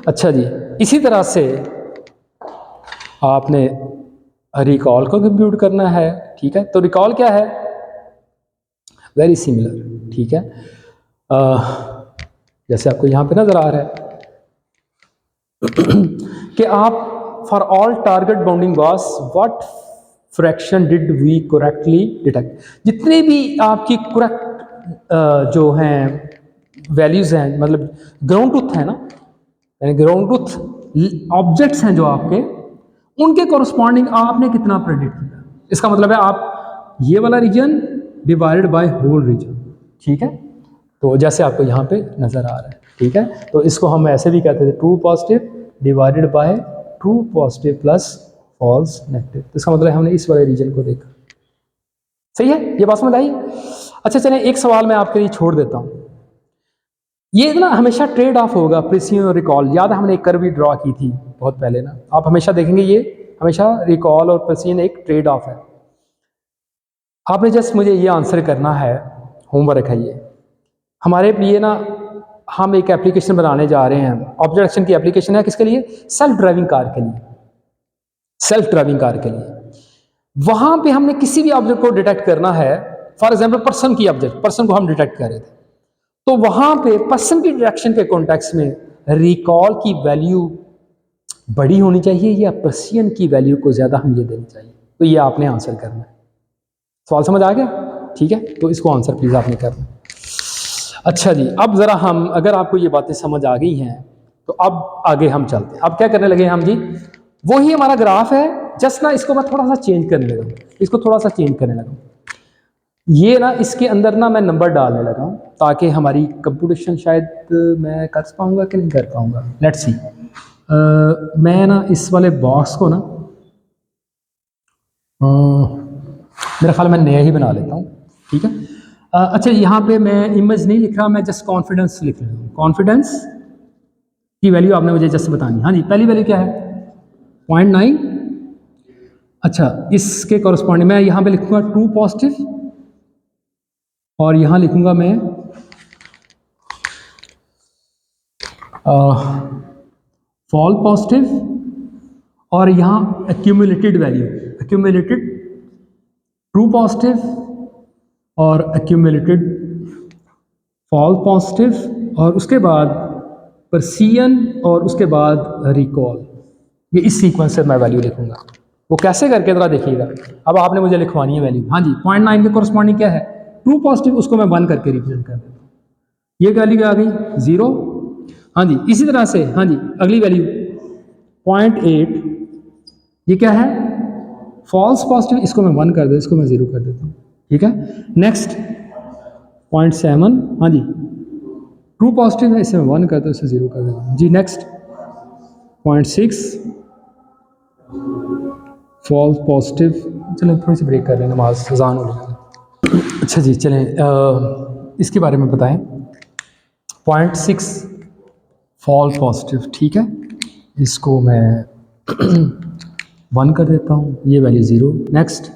अच्छा जी, इसी तरह से आपने रिकॉल को कंप्यूट करना है। ठीक है, तो रिकॉल क्या है? Very similar. ठीक है, जैसे आपको यहाँ पे नजर आ रहा है कि आप for all target bounding was what fraction did we correctly detect. जितने भी आपकी करेक्ट जो हैं वैल्यूज हैं, मतलब ग्राउंड ट्रूथ है ना, यानी ग्राउंड ट्रूथ ऑब्जेक्ट्स हैं जो आपके, उनके कॉरस्पॉन्डिंग आपने कितना प्रेडिक्ट किया। इसका मतलब है आप ये वाला region divided by whole region. ठीक है, तो जैसे आपको यहाँ पे नजर आ रहा है। ठीक है, तो इसको हम ऐसे भी कहते थे, true positive divided by true positive plus false negative. तो इसका मतलब है हमने इस वाले रीजन को देखा। सही है, ये बात समझ आई? अच्छा चलें, एक सवाल मैं आपके लिए छोड़ देता हूँ। ये ना हमेशा ट्रेड ऑफ होगा, प्रेसिजन और रिकॉल। याद है हमने एक कर्व भी ड्रॉ की थी बहुत पहले ना, आप हमेशा देखेंगे ये हमेशा रिकॉल और प्रेसिजन एक ट्रेड ऑफ है। आपने जस्ट मुझे ये आंसर करना है, होमवर्क है ये हमारे लिए ना, हम एक एप्लीकेशन बनाने जा रहे हैं, ऑब्जेक्ट एक्शन की एप्लीकेशन है, किसके लिए? सेल्फ ड्राइविंग कार के लिए, सेल्फ ड्राइविंग कार के लिए। वहां पे हमने किसी भी ऑब्जेक्ट को डिटेक्ट करना है, फॉर एग्जांपल पर्सन की ऑब्जेक्ट, पर्सन को हम डिटेक्ट कर रहे थे, तो वहां पे पर्सन की डिटेक्शन के कॉन्टेक्स्ट में रिकॉल की वैल्यू बड़ी होनी चाहिए या प्रेसिजन की वैल्यू को ज्यादा हम ये देनी चाहिए? तो ये आपने आंसर करना है। सवाल समझ आ गया? ठीक है, तो इसको आंसर प्लीज आपने करना। अच्छा जी, अब जरा हम, अगर आपको ये बातें समझ आ गई हैं तो अब आगे हम चलते हैं। अब क्या करने लगे हम जी, वही हमारा ग्राफ है, जस्ट ना इसको मैं थोड़ा सा चेंज करने लगा, इसको थोड़ा सा चेंज करने लगा। ये ना इसके अंदर ना मैं नंबर डालने लगा हूँ, ताकि हमारी कंप्यूटेशन शायद मैं कर पाऊँगा कि नहीं कर पाऊँगा, लेट्स सी। मैं ना इस वाले बॉक्स को ना मेरा ख्याल मैं नया ही बना लेता हूँ। ठीक है, अच्छा यहाँ पे मैं इमेज नहीं लिख रहा, मैं जस्ट कॉन्फिडेंस लिख रहा हूँ। कॉन्फिडेंस की वैल्यू आपने मुझे जस्ट बतानी। हाँ जी, पहली वैल्यू क्या है? 0.9। अच्छा, इसके कॉरस्पॉन्डिंग मैं यहाँ पे लिखूंगा ट्रू पॉजिटिव, और यहाँ लिखूंगा मैं फॉल पॉजिटिव, और यहाँ accumulated value, accumulated true positive और एक्यूमुलेटेड फॉल पॉजिटिव, और उसके बाद पर्सियन और उसके बाद रिकॉल, ये इस सीक्वेंस से मैं वैल्यू लिखूंगा। वो कैसे करके ज़रा देखिएगा। अब आपने मुझे लिखवानी है वैल्यू। हाँ जी, 0.9 के कॉरस्पॉन्डिंग क्या है, ट्रू पॉजिटिव, उसको मैं 1 करके रिप्रेजेंट कर देता हूँ। ये वैल्यू आ गई 0। हाँ जी, इसी तरह से हाँ जी अगली वैल्यू 0.8, ये क्या है, फॉल्स पॉजिटिव, इसको मैं 1 कर देता हूँ, इसको मैं 0 कर देता हूँ। ठीक है, नेक्स्ट 0.7, हाँ जी ट्रू पॉजिटिव है, इसे मैं 1 करता हूँ, इसे 0 कर देता हूँ जी। Next 0.6 false positive. चलें थोड़ी सी ब्रेक कर लें, नमाज अज़ान हो रही है। अच्छा जी चलें, इसके बारे में बताएं। 0.6 फॉल्स पॉजिटिव, ठीक है, इसको मैं 1 कर देता हूँ, ये वैल्यू 0। नेक्स्ट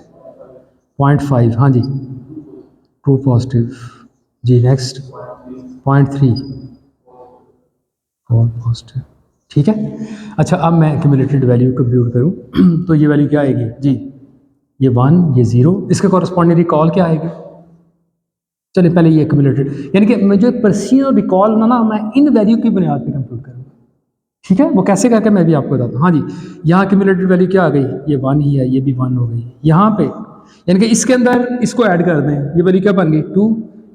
0.5, हाँ जी ट्रू पॉजिटिव जी। नेक्स्ट 0.3 फॉल्स पॉजिटिव, ठीक है। अच्छा अब मैं एक्यूमुलेटेड वैल्यू कंप्यूट करूँ तो ये वैल्यू क्या आएगी जी, ये 1, ये 0, इसके कॉरस्पॉन्डिंग रिकॉल क्या आएगी। चलिए पहले ये एक्यूमुलेटेड, यानी कि मुझे पर्सियन रिकॉल ना मैं इन वैल्यू की बुनियाद पे कंप्यूट करूँगा। ठीक है, वो कैसे करके मैं भी आपको बताता हूँ। हाँ जी, यहाँ एक्यूमुलेटेड वैल्यू क्या आ गई, ये 1 ही है, ये भी 1 हो गई। यहाँ पे यानी कि इसके अंदर इसको ऐड कर दें, ये वैल्यू क्या बन गई 2,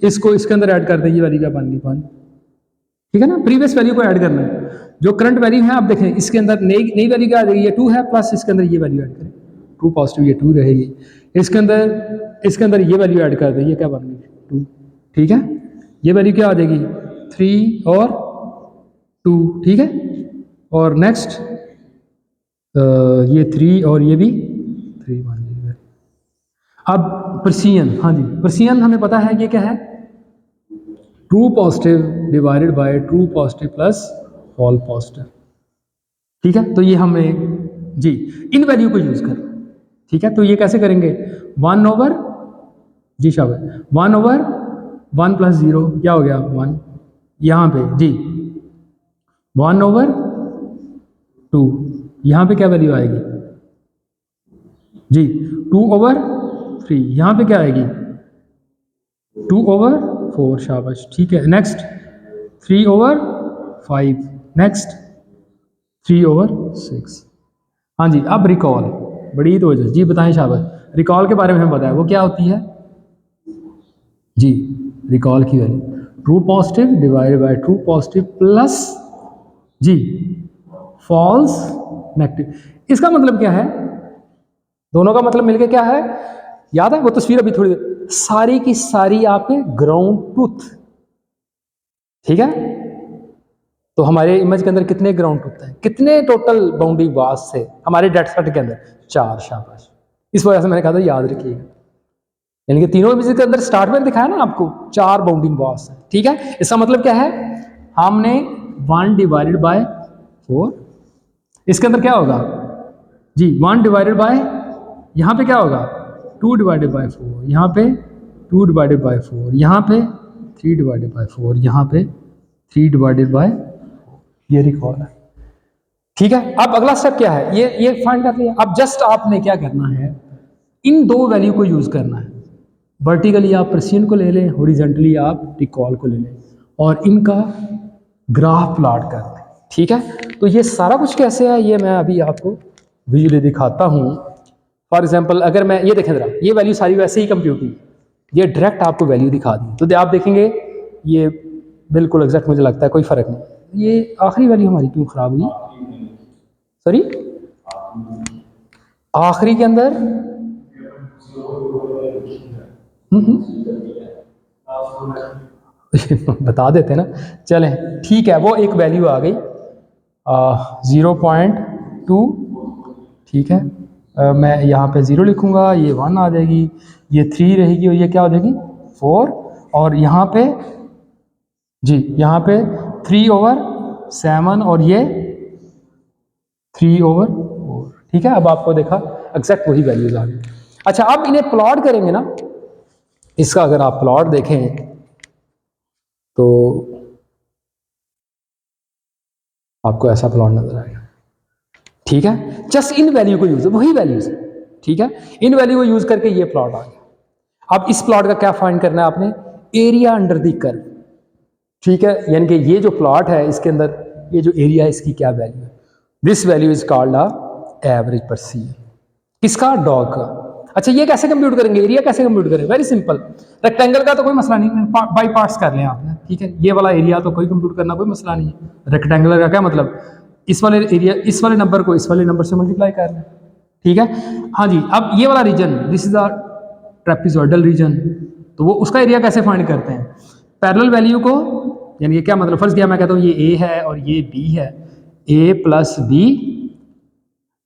इसको इसके अंदर ऐड कर दें, ये वैल्यू क्या बन गई 1। ठीक है ना, प्रीवियस वैल्यू को ऐड करना है। जो करंट वैल्यू है आप देखें, इसके अंदर नई वैल्यू क्या आ जाएगी, ये 2 है, प्लस इसके अंदर ये वैल्यू ऐड करें, ट्रू पॉजिटिव, ये 2 रहेगी। इसके अंदर ये वैल्यू ऐड कर दें, ये क्या बन गई 2। ठीक है, ये वैल्यू क्या आ जाएगी 3 और 2। ठीक है, और नेक्स्ट ये 3 और ये भी 3 बन जाएगी। अब पर्सियन, हाँ जी पर्सियन हमें पता है ये क्या है, true positive divided by true positive plus false positive. ठीक है, तो ये हमें जी इन वैल्यू को यूज करना। ठीक है, तो ये कैसे करेंगे, 1 ओवर जी शाबाश 1 ओवर 1 प्लस 0 क्या हो गया 1, यहाँ पे जी 1 ओवर 2, यहाँ पे क्या वैल्यू आएगी जी 2 ओवर 3, यहाँ पे क्या आएगी 2 ओवर 4, शाबाश। ठीक है, नेक्स्ट 3 ओवर 5, नेक्स्ट 3 ओवर 6। हाँ जी, अब रिकॉल, बड़ी तो वजह जी बताएं शाबाश, रिकॉल के बारे में हमें बताया वो क्या होती है जी, रिकॉल की value true positive divided by true positive plus जी फॉल्स नेगेटिव। इसका मतलब क्या है, दोनों का मतलब मिलके क्या है, याद है वो तस्वीर अभी थोड़ी सारी की सारी आपके ग्राउंड ट्रूथ। ठीक है, तो हमारे इमेज के अंदर कितने ग्राउंड ट्रूथ हैं, कितने टोटल बाउंड्री वास थे हमारे डेटा सेट के अंदर 4, शाबाश। इस वजह से मैंने कहा था याद रखिएगा, यानी कि तीनों इमेज के अंदर स्टार्ट में दिखाया ना आपको 4 बाउंडिंग वास है। ठीक है, इसका मतलब क्या है, हमने 1 डिवाइडेड बाय 4, इसके अंदर क्या होगा जी 1 डिवाइडेड बाय, यहाँ पे क्या होगा 2 डिवाइडेड बाय 4, यहाँ पे 2 डिवाइडेड बाय 4, यहाँ पे 3 डिवाइडेड बाय 4, यहाँ पे 3 डिवाइडेड बाय, ये रिकॉल है। ठीक है, अब अगला स्टेप क्या है, ये फाइंड कर लिया। अब जस्ट आपने क्या करना है, इन 2 वैल्यू को यूज करना है। वर्टिकली आप पर्सियन को ले लें, हॉरिजॉन्टली आप रिकॉल को ले लें और इनका ग्राफ प्लॉट कर दें। ठीक है, तो ये सारा कुछ कैसे है ये मैं अभी आपको विजुअली दिखाता हूँ। फॉर एग्जांपल अगर मैं ये देखें ज़रा, ये वैल्यू सारी वैसे ही कंप्यूट हुई, ये डायरेक्ट आपको वैल्यू दिखा दी, तो आप देखेंगे ये बिल्कुल एग्जैक्ट मुझे लगता है, कोई फ़र्क नहीं। ये आखिरी वैल्यू हमारी क्यों ख़राब हुई, सॉरी आखिरी के अंदर बता देते ना, चलें ठीक है, वो एक वैल्यू आ गई 0.2। ठीक है, मैं यहाँ पे 0 लिखूँगा, ये 1 आ जाएगी, ये 3 रहेगी और ये क्या हो जाएगी 4, और यहाँ पे जी यहाँ पे 3 ओवर 7 और ये 3 ओवर 4। ठीक है, अब आपको देखा एग्जैक्ट वही वैल्यूज आ गई। अच्छा अब इन्हें प्लॉट करेंगे ना, इसका अगर आप प्लॉट देखें तो आपको ऐसा प्लॉट नजर आएगा। ठीक है, जस्ट इन वैल्यू को यूज, वही वैल्यूज है। ठीक है, इन वैल्यू को यूज करके ये प्लॉट आ गया। अब इस प्लॉट का क्या फाइंड करना है आपने, एरिया अंडर द कर्व। ठीक है, यानी कि ये जो प्लॉट है इसके अंदर ये जो एरिया है इसकी क्या वैल्यू है। This value is called a average Persian. किसका? डॉग का। अच्छा ये कैसे कंप्यूट करेंगे, एरिया कैसे कंप्यूट करेंगे? वेरी सिंपल, रेक्टेंगल का तो कोई मसला नहीं, बाई पार्ट्स कर लें आपने, ठीक है। ये वाला एरिया तो कोई कंप्यूट करना कोई मसला नहीं है। रेक्टेंगुलर का क्या मतलब, इस वाले एरिया, इस वाले नंबर को इस वाले नंबर से मल्टीप्लाई कर लें, ठीक है। हाँ जी, अब ये वाला रीजन, this is the trapezoidal region, तो वो उसका एरिया कैसे फाइंड करते हैं? पैरेलल वैल्यू को, यानी ये क्या मतलब, फर्स्ट किया मैं कहता हूँ ये ए है और ये बी है, A plus B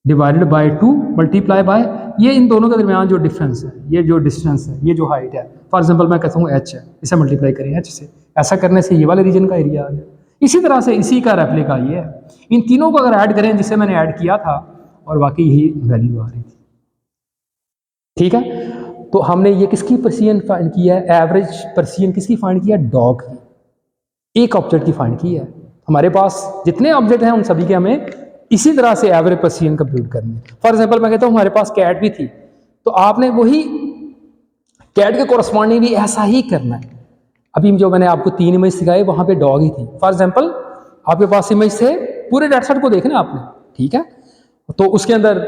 divided by 2 multiply by ये इन दोनों के दरमियान जो डिफरेंस है, ये जो डिस्टेंस है, ये जो हाइट है, फॉर एग्जांपल मैं कहता हूँ एच है, इसे मल्टीप्लाई करें एच से, ऐसा करने से ये वाले रीजन का एरिया आ गया। इसी तरह से इसी का रेप्लिका ये है, इन तीनों को अगर ऐड करें जिसे मैंने ऐड किया था और वाकई यही वैल्यू आ रही थी, ठीक है। तो हमने ये किसकी पर्सियन फाइंड किया है? एवरेज पर्सियन किसकी फाइंड किया? डॉग की, एक ऑब्जेक्ट की फाइंड की है। हमारे पास जितने ऑब्जेक्ट हैं उन सभी के हमें इसी तरह से एवरेज पर्सियन कंप्यूट करनी है। फॉर एग्जांपल मैं कहता हूँ हमारे पास कैट भी थी, तो आपने वही कैट के कोरस्पॉन्डिंग भी ऐसा ही करना है। अभी जो मैंने आपको 3 इमेज सिखाए वहां पे डॉग ही थी। फॉर एग्जांपल आपके पास इमेज थे, पूरे डेटा सेट को देखना आपने, ठीक है। तो उसके अंदर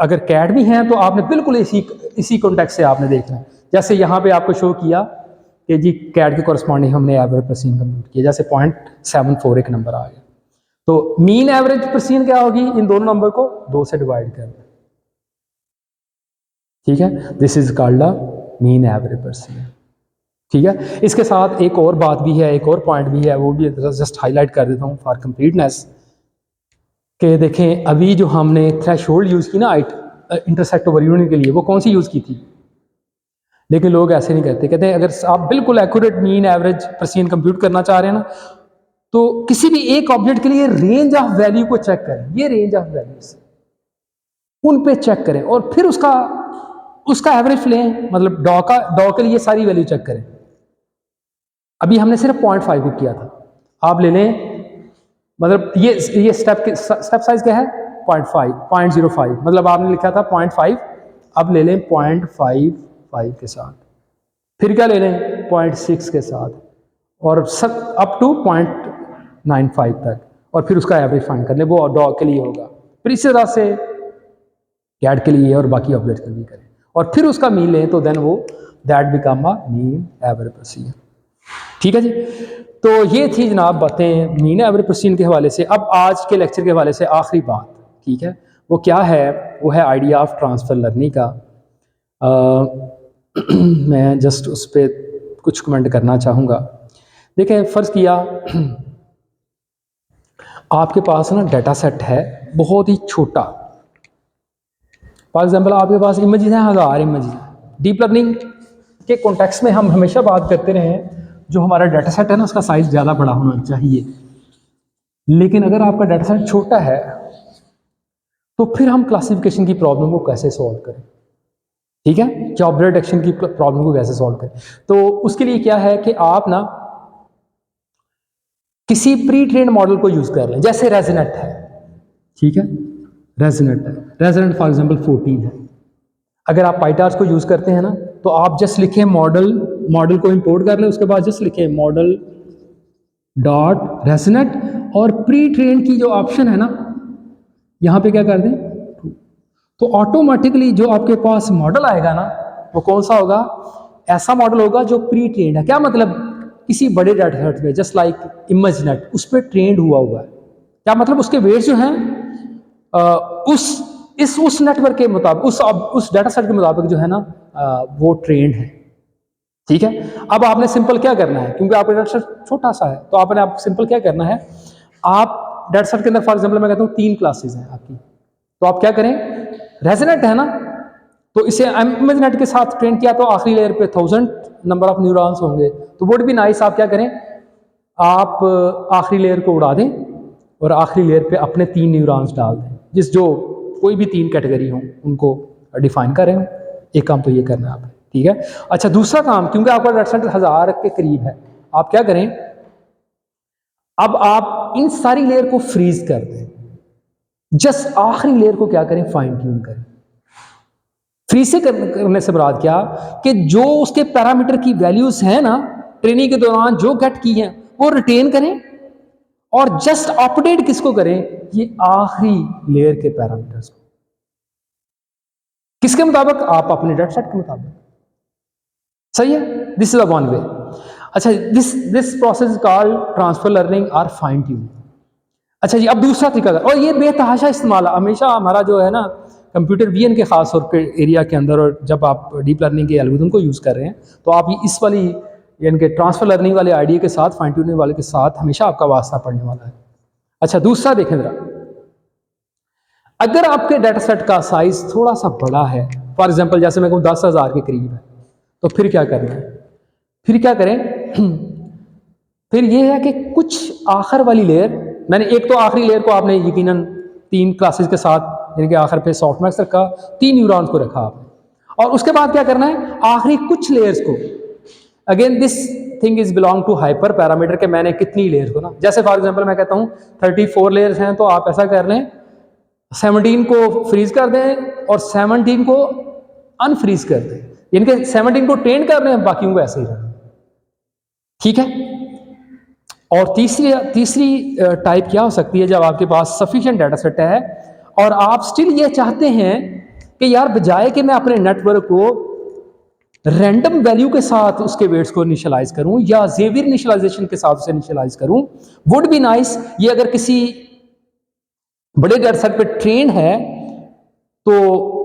अगर कैट भी हैं तो आपने बिल्कुल इसी कॉन्टेक्स्ट से आपने देखना है। जैसे यहाँ पे आपको शो किया कि जी कैट के कोरस्पॉन्डिंग हमने एवरेज पर्सियन कंप्यूट किया, जैसे 0.74 एक नंबर आ गया, तो मीन एवरेज पर्सियन क्या होगी? इन दोनों नंबर को 2 से डिवाइड करना, ठीक है। This is called the mean average Persian, ठीक है। इसके साथ एक और बात भी है, एक और पॉइंट भी है, वो भी जस्ट हाईलाइट कर देता हूँ फॉर कंप्लीटनेस, कि देखें अभी जो हमने थ्रेशोल्ड यूज़ की ना इंटरसेक्ट ओवर यूनियन के लिए, वो कौन सी यूज़ की थी? लेकिन लोग ऐसे नहीं करते, कहते हैं अगर आप बिल्कुल accurate mean average Persian compute करना चाह रहे हैं ना, तो किसी भी एक ऑब्जेक्ट के लिए रेंज ऑफ वैल्यू को चेक करें, ये रेंज ऑफ वैल्यूज उन पे चेक करें और फिर उसका एवरेज लें, मतलब डॉ के लिए सारी वैल्यू चेक करें। अभी हमने सिर्फ 0.5 को किया था, आप ले लें, मतलब ये स्टेप साइज क्या है? 0.5 0.05, मतलब आपने लिखा था 0.5, अब ले लें 0.55 के साथ, फिर क्या ले लें 0.6 के साथ, और सब अप टू 0.95 तक, और फिर उसका एवरेज फाइंड कर लें, वो डॉग के लिए होगा। फिर इसी तरह से कैट के लिए और बाकी ऑब्जेक्ट के लिए करें, और फिर उसका मीन लें, तो देन वो that become a mean average Persian, ठीक है जी। तो ये थी जनाब बातें मीन एवरेज पर्सियन के हवाले से। अब आज के लेक्चर के हवाले से आखिरी बात, ठीक है, वो क्या है? वो है आइडिया ऑफ ट्रांसफ़र लर्निंग का। मैं जस्ट उस पर कुछ कमेंट करना चाहूँगा। देखें, फ़र्ज़ किया आपके पास ना डाटा सेट है बहुत ही छोटा, फॉर एग्जांपल आपके पास इमेजेस हैं 1000 इमेजेस। डीप लर्निंग के कॉन्टेक्स्ट में हम हमेशा बात करते रहे हैं जो हमारा डाटा सेट है ना उसका साइज़ ज़्यादा बड़ा होना चाहिए, लेकिन अगर आपका डाटा सेट छोटा है तो फिर हम क्लासिफिकेशन की प्रॉब्लम को कैसे सॉल्व करें, ठीक है, जॉब डिटेक्शन की प्रॉब्लम को कैसे सॉल्व करें? तो उसके लिए क्या है कि आप ना किसी प्री ट्रेन्ड मॉडल को यूज़ कर लें, जैसे रेजोनेट है, ठीक है, रेजोनेट है, रेजोनेट फॉर एग्जांपल 14 है। अगर आप पाइटार्स को यूज़ करते हैं ना, तो आप जस्ट लिखें मॉडल को इंपोर्ट कर लें, उसके बाद जस्ट लिखें मॉडल डॉट रेजोनेट, और प्री ट्रेन की जो ऑप्शन है ना यहाँ पे क्या कर दें, तो ऑटोमेटिकली जो आपके पास मॉडल आएगा ना वो कौन सा होगा? ऐसा मॉडल होगा जो प्री ट्रेन्ड है। क्या मतलब? किसी बड़े डाटा सेट पे, जस्ट लाइक इमेजनेट, उस पर ट्रेंड हुआ है। क्या मतलब? उसके वेट जो हैं उस नेटवर्क के मुताबिक, उस डाटा सेट के मुताबिक जो है ना वो ट्रेंड है, ठीक है। अब आपने सिंपल क्या करना है, क्योंकि आपका डाटा सेट छोटा सा है, तो आपने सिंपल क्या करना है, आप डाटा सेट के अंदर फॉर एग्जांपल मैं कहता हूँ 3 क्लासेस हैं आपकी, तो आप क्या करें, रेजोनेट है ना, तो इसे इमेजनेट के साथ ट्रेन किया तो आखिरी लेयर पे 1000 नंबर ऑफ न्यूरॉन्स होंगे, तो वुड बी नाइस आप क्या करें, आप आखिरी लेयर को उड़ा दें और आखिरी लेयर पे अपने 3 न्यूरॉन्स डाल दें, जो कोई भी 3 कैटेगरी हों उनको डिफाइन करें। एक काम तो ये करना है आपने, ठीक है। अच्छा, दूसरा काम, क्योंकि आपका डाटा सेट 1000 के करीब है, आप क्या करें, अब आप इन सारी लेयर को फ्रीज कर दें, जस्ट आखिरी लेयर को क्या करें, फाइन ट्यून करें। फ्रीज से करने से मुराद क्या, कि जो उसके पैरामीटर की वैल्यूज हैं ना ट्रेनिंग के दौरान जो गेट की हैं वो रिटेन करें, और जस्ट अपडेट किसको करें, ये आखिरी लेयर के पैरामीटर्स को। किसके मुताबिक, आप अपने डेटा सेट के मुताबिक। सही है, this is a one way. अच्छा, this process called transfer learning और फाइन ट्यूनिंग। अच्छा जी, अब दूसरा तरीका, और ये बेतहाशा इस्तेमाल हमेशा हमारा जो है ना कंप्यूटर विजन के खास तौर पे एरिया के अंदर, और जब आप डीप लर्निंग के एल्गोरिथम को यूज़ कर रहे हैं तो आप ये इस वाली यानी कि ट्रांसफर लर्निंग वाले आइडिया के साथ, फाइन ट्यूनिंग वाले के साथ हमेशा आपका वास्ता पड़ने वाला है। अच्छा, दूसरा देखें जरा, अगर आपके डाटा सेट का साइज थोड़ा सा बड़ा है, फॉर एग्जाम्पल जैसे मैं कहूँ 10,000 के करीब है, तो फिर क्या करना है, फिर क्या करें फिर ये है कि कुछ आखिर वाली लेयर, मैंने एक तो आखिरी लेयर को आपने यकीनन 3 क्लासेस के साथ यानी कि आखिर पे सॉफ्टमैक्स रखा, 3 न्यूरॉन्स को रखा आपने, और उसके बाद क्या करना है, आखिरी कुछ लेयर्स को, again this thing is belong to hyper parameter के मैंने कितनी लेयर्स को ना, जैसे फॉर एग्जांपल मैं कहता हूँ 34 लेयर्स हैं, तो आप ऐसा कर लें 17 को फ्रीज कर दें और 17 को अनफ्रीज कर दें, यानी कि 17 को ट्रेन कर दें, बाकियों को ऐसे ही रखें। ठीक है। और तीसरी टाइप क्या हो सकती है, जब आपके पास सफिशिएंट डाटा सेट है और आप स्टिल ये चाहते हैं कि यार बजाय कि मैं अपने नेटवर्क को रैंडम वैल्यू के साथ उसके वेट्स को इनिशियलाइज करूं या जेवियर इनिशियलाइजेशन के साथ उसे इनिशियलाइज करूं, वुड बी नाइस ये अगर किसी बड़े डाटा सेट पे ट्रेन है तो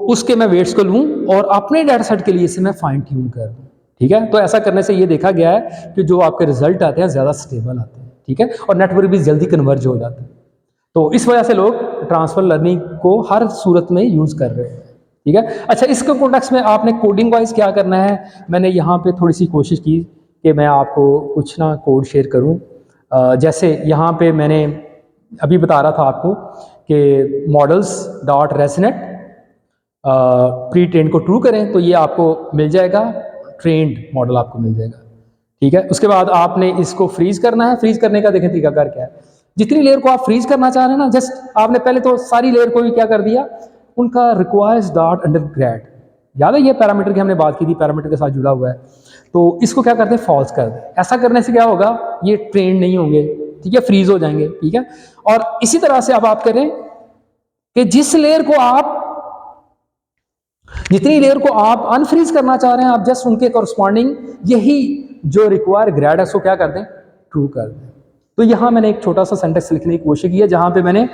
उसके मैं वेट्स को लूं और अपने डाटा सेट के लिए इसे मैं फाइन ट्यून कर दूं। ठीक है, तो ऐसा करने से ये देखा गया है कि जो आपके रिजल्ट आते हैं ज़्यादा स्टेबल आते हैं। ठीक है, और नेटवर्क भी जल्दी कन्वर्ज हो जाता है। तो इस वजह से लोग ट्रांसफर लर्निंग को हर सूरत में यूज़ कर रहे हैं। ठीक है। अच्छा, इसके कॉन्टेक्स्ट में आपने कोडिंग वाइज क्या करना है, मैंने यहाँ पे थोड़ी सी कोशिश की कि मैं आपको कुछ ना कोड शेयर करूँ। जैसे यहाँ पे मैंने अभी बता रहा था आपको कि models dot resonate pre train को ट्रू करें तो ये आपको मिल जाएगा, ट्रेंड मॉडल आपको मिल जाएगा। ठीक है, उसके बाद आपने इसको फ्रीज करना है। फ्रीज करने का देखें तरीकाकार क्या है, जितनी लेयर को आप फ्रीज करना चाह रहे हैं ना, जस्ट आपने पहले तो सारी लेयर को भी क्या कर दिया, उनका रिक्वायर्स डॉट अंडरग्रेड, याद है ये पैरामीटर की हमने बात की थी, पैरामीटर के साथ जुड़ा हुआ है, तो इसको क्या करते हैं, फॉल्स कर दें। ऐसा करने से क्या होगा, ये ट्रेंड नहीं होंगे। ठीक है, फ्रीज हो जाएंगे। ठीक है, और इसी तरह से अब आप करें कि जितनी लेयर को आप अनफ्रीज करना चाह रहे हैं, आप जस्ट उनके कॉरस्पॉन्डिंग यही जो रिक्वायर ग्रेड है उसको क्या कर दें, ट्रू कर दें। तो यहाँ मैंने एक छोटा सा सेंटेंस लिखने की कोशिश की है जहाँ पे मैंने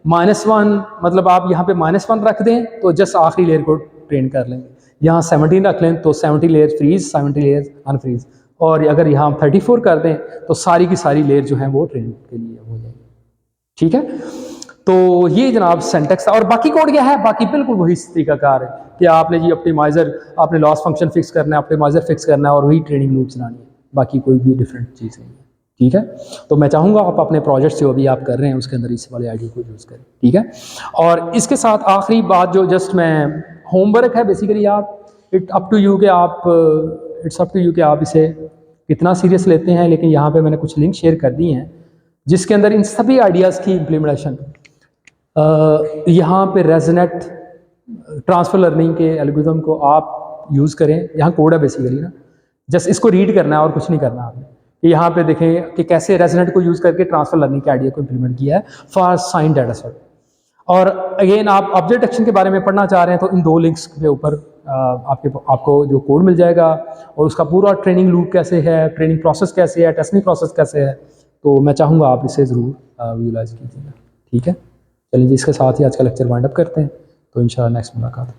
-1 मतलब आप यहाँ पे -1 रख दें तो जस्ट आखिरी लेयर को ट्रेन कर लेंगे। यहाँ 17 रख लें तो 70 लेयर फ्रीज, 70 लेयर अनफ्रीज, और अगर यहाँ 34 कर दें तो सारी की सारी लेयर जो है वो ट्रेन के लिए हो जाएगी। ठीक है, तो ये जनाब सिंटैक्स था। और बाकी कोड क्या है, बाकी बिल्कुल वही तरीकाकार है कि आपने जी ऑप्टिमाइजर, आपने लॉस फंक्शन फिक्स करना है, ऑप्टिमाइजर फिक्स करना है और वही ट्रेनिंग लूप चलानी है, बाकी कोई भी डिफरेंट चीज़ नहीं है। ठीक है, तो मैं चाहूँगा आप अपने प्रोजेक्ट जो अभी आप कर रहे हैं उसके अंदर इस वाले आइडिया को यूज़ करें। ठीक है, और इसके साथ आखिरी बात जो जस्ट मैं होमवर्क है बेसिकली, आप इट्स अप टू यू कि आप इसे कितना सीरियस लेते हैं, लेकिन यहाँ पे मैंने कुछ लिंक शेयर कर दी हैं जिसके अंदर इन सभी आइडियाज़ की इम्प्लीमेंटेशन यहाँ पे रेजनेट ट्रांसफर लर्निंग के एल्गोरिथम को आप यूज़ करें। यहाँ कोड है बेसिकली ना, जस्ट इसको रीड करना है और कुछ नहीं करना आपने। यहाँ पे देखें कि कैसे रेजनेट को यूज़ करके ट्रांसफर लर्निंग के आइडिया को इम्प्लीमेंट किया है फॉर साइन डाटा सेट। और अगेन आप ऑब्जेक्ट डिटेक्शन के बारे में पढ़ना चाह रहे हैं तो इन 2 लिंक्स के ऊपर आपको जो कोड मिल जाएगा और उसका पूरा ट्रेनिंग लूप कैसे है, ट्रेनिंग प्रोसेस कैसे है, टेस्टिंग प्रोसेस कैसे है, तो मैं चाहूँगा आप इसे ज़रूर विजुलाइज कीजिएगा। ठीक है, चलिए जी, इसके साथ ही आज का लेक्चर वाइंड अप करते हैं, तो इंशाल्लाह नेक्स्ट मुलाकात।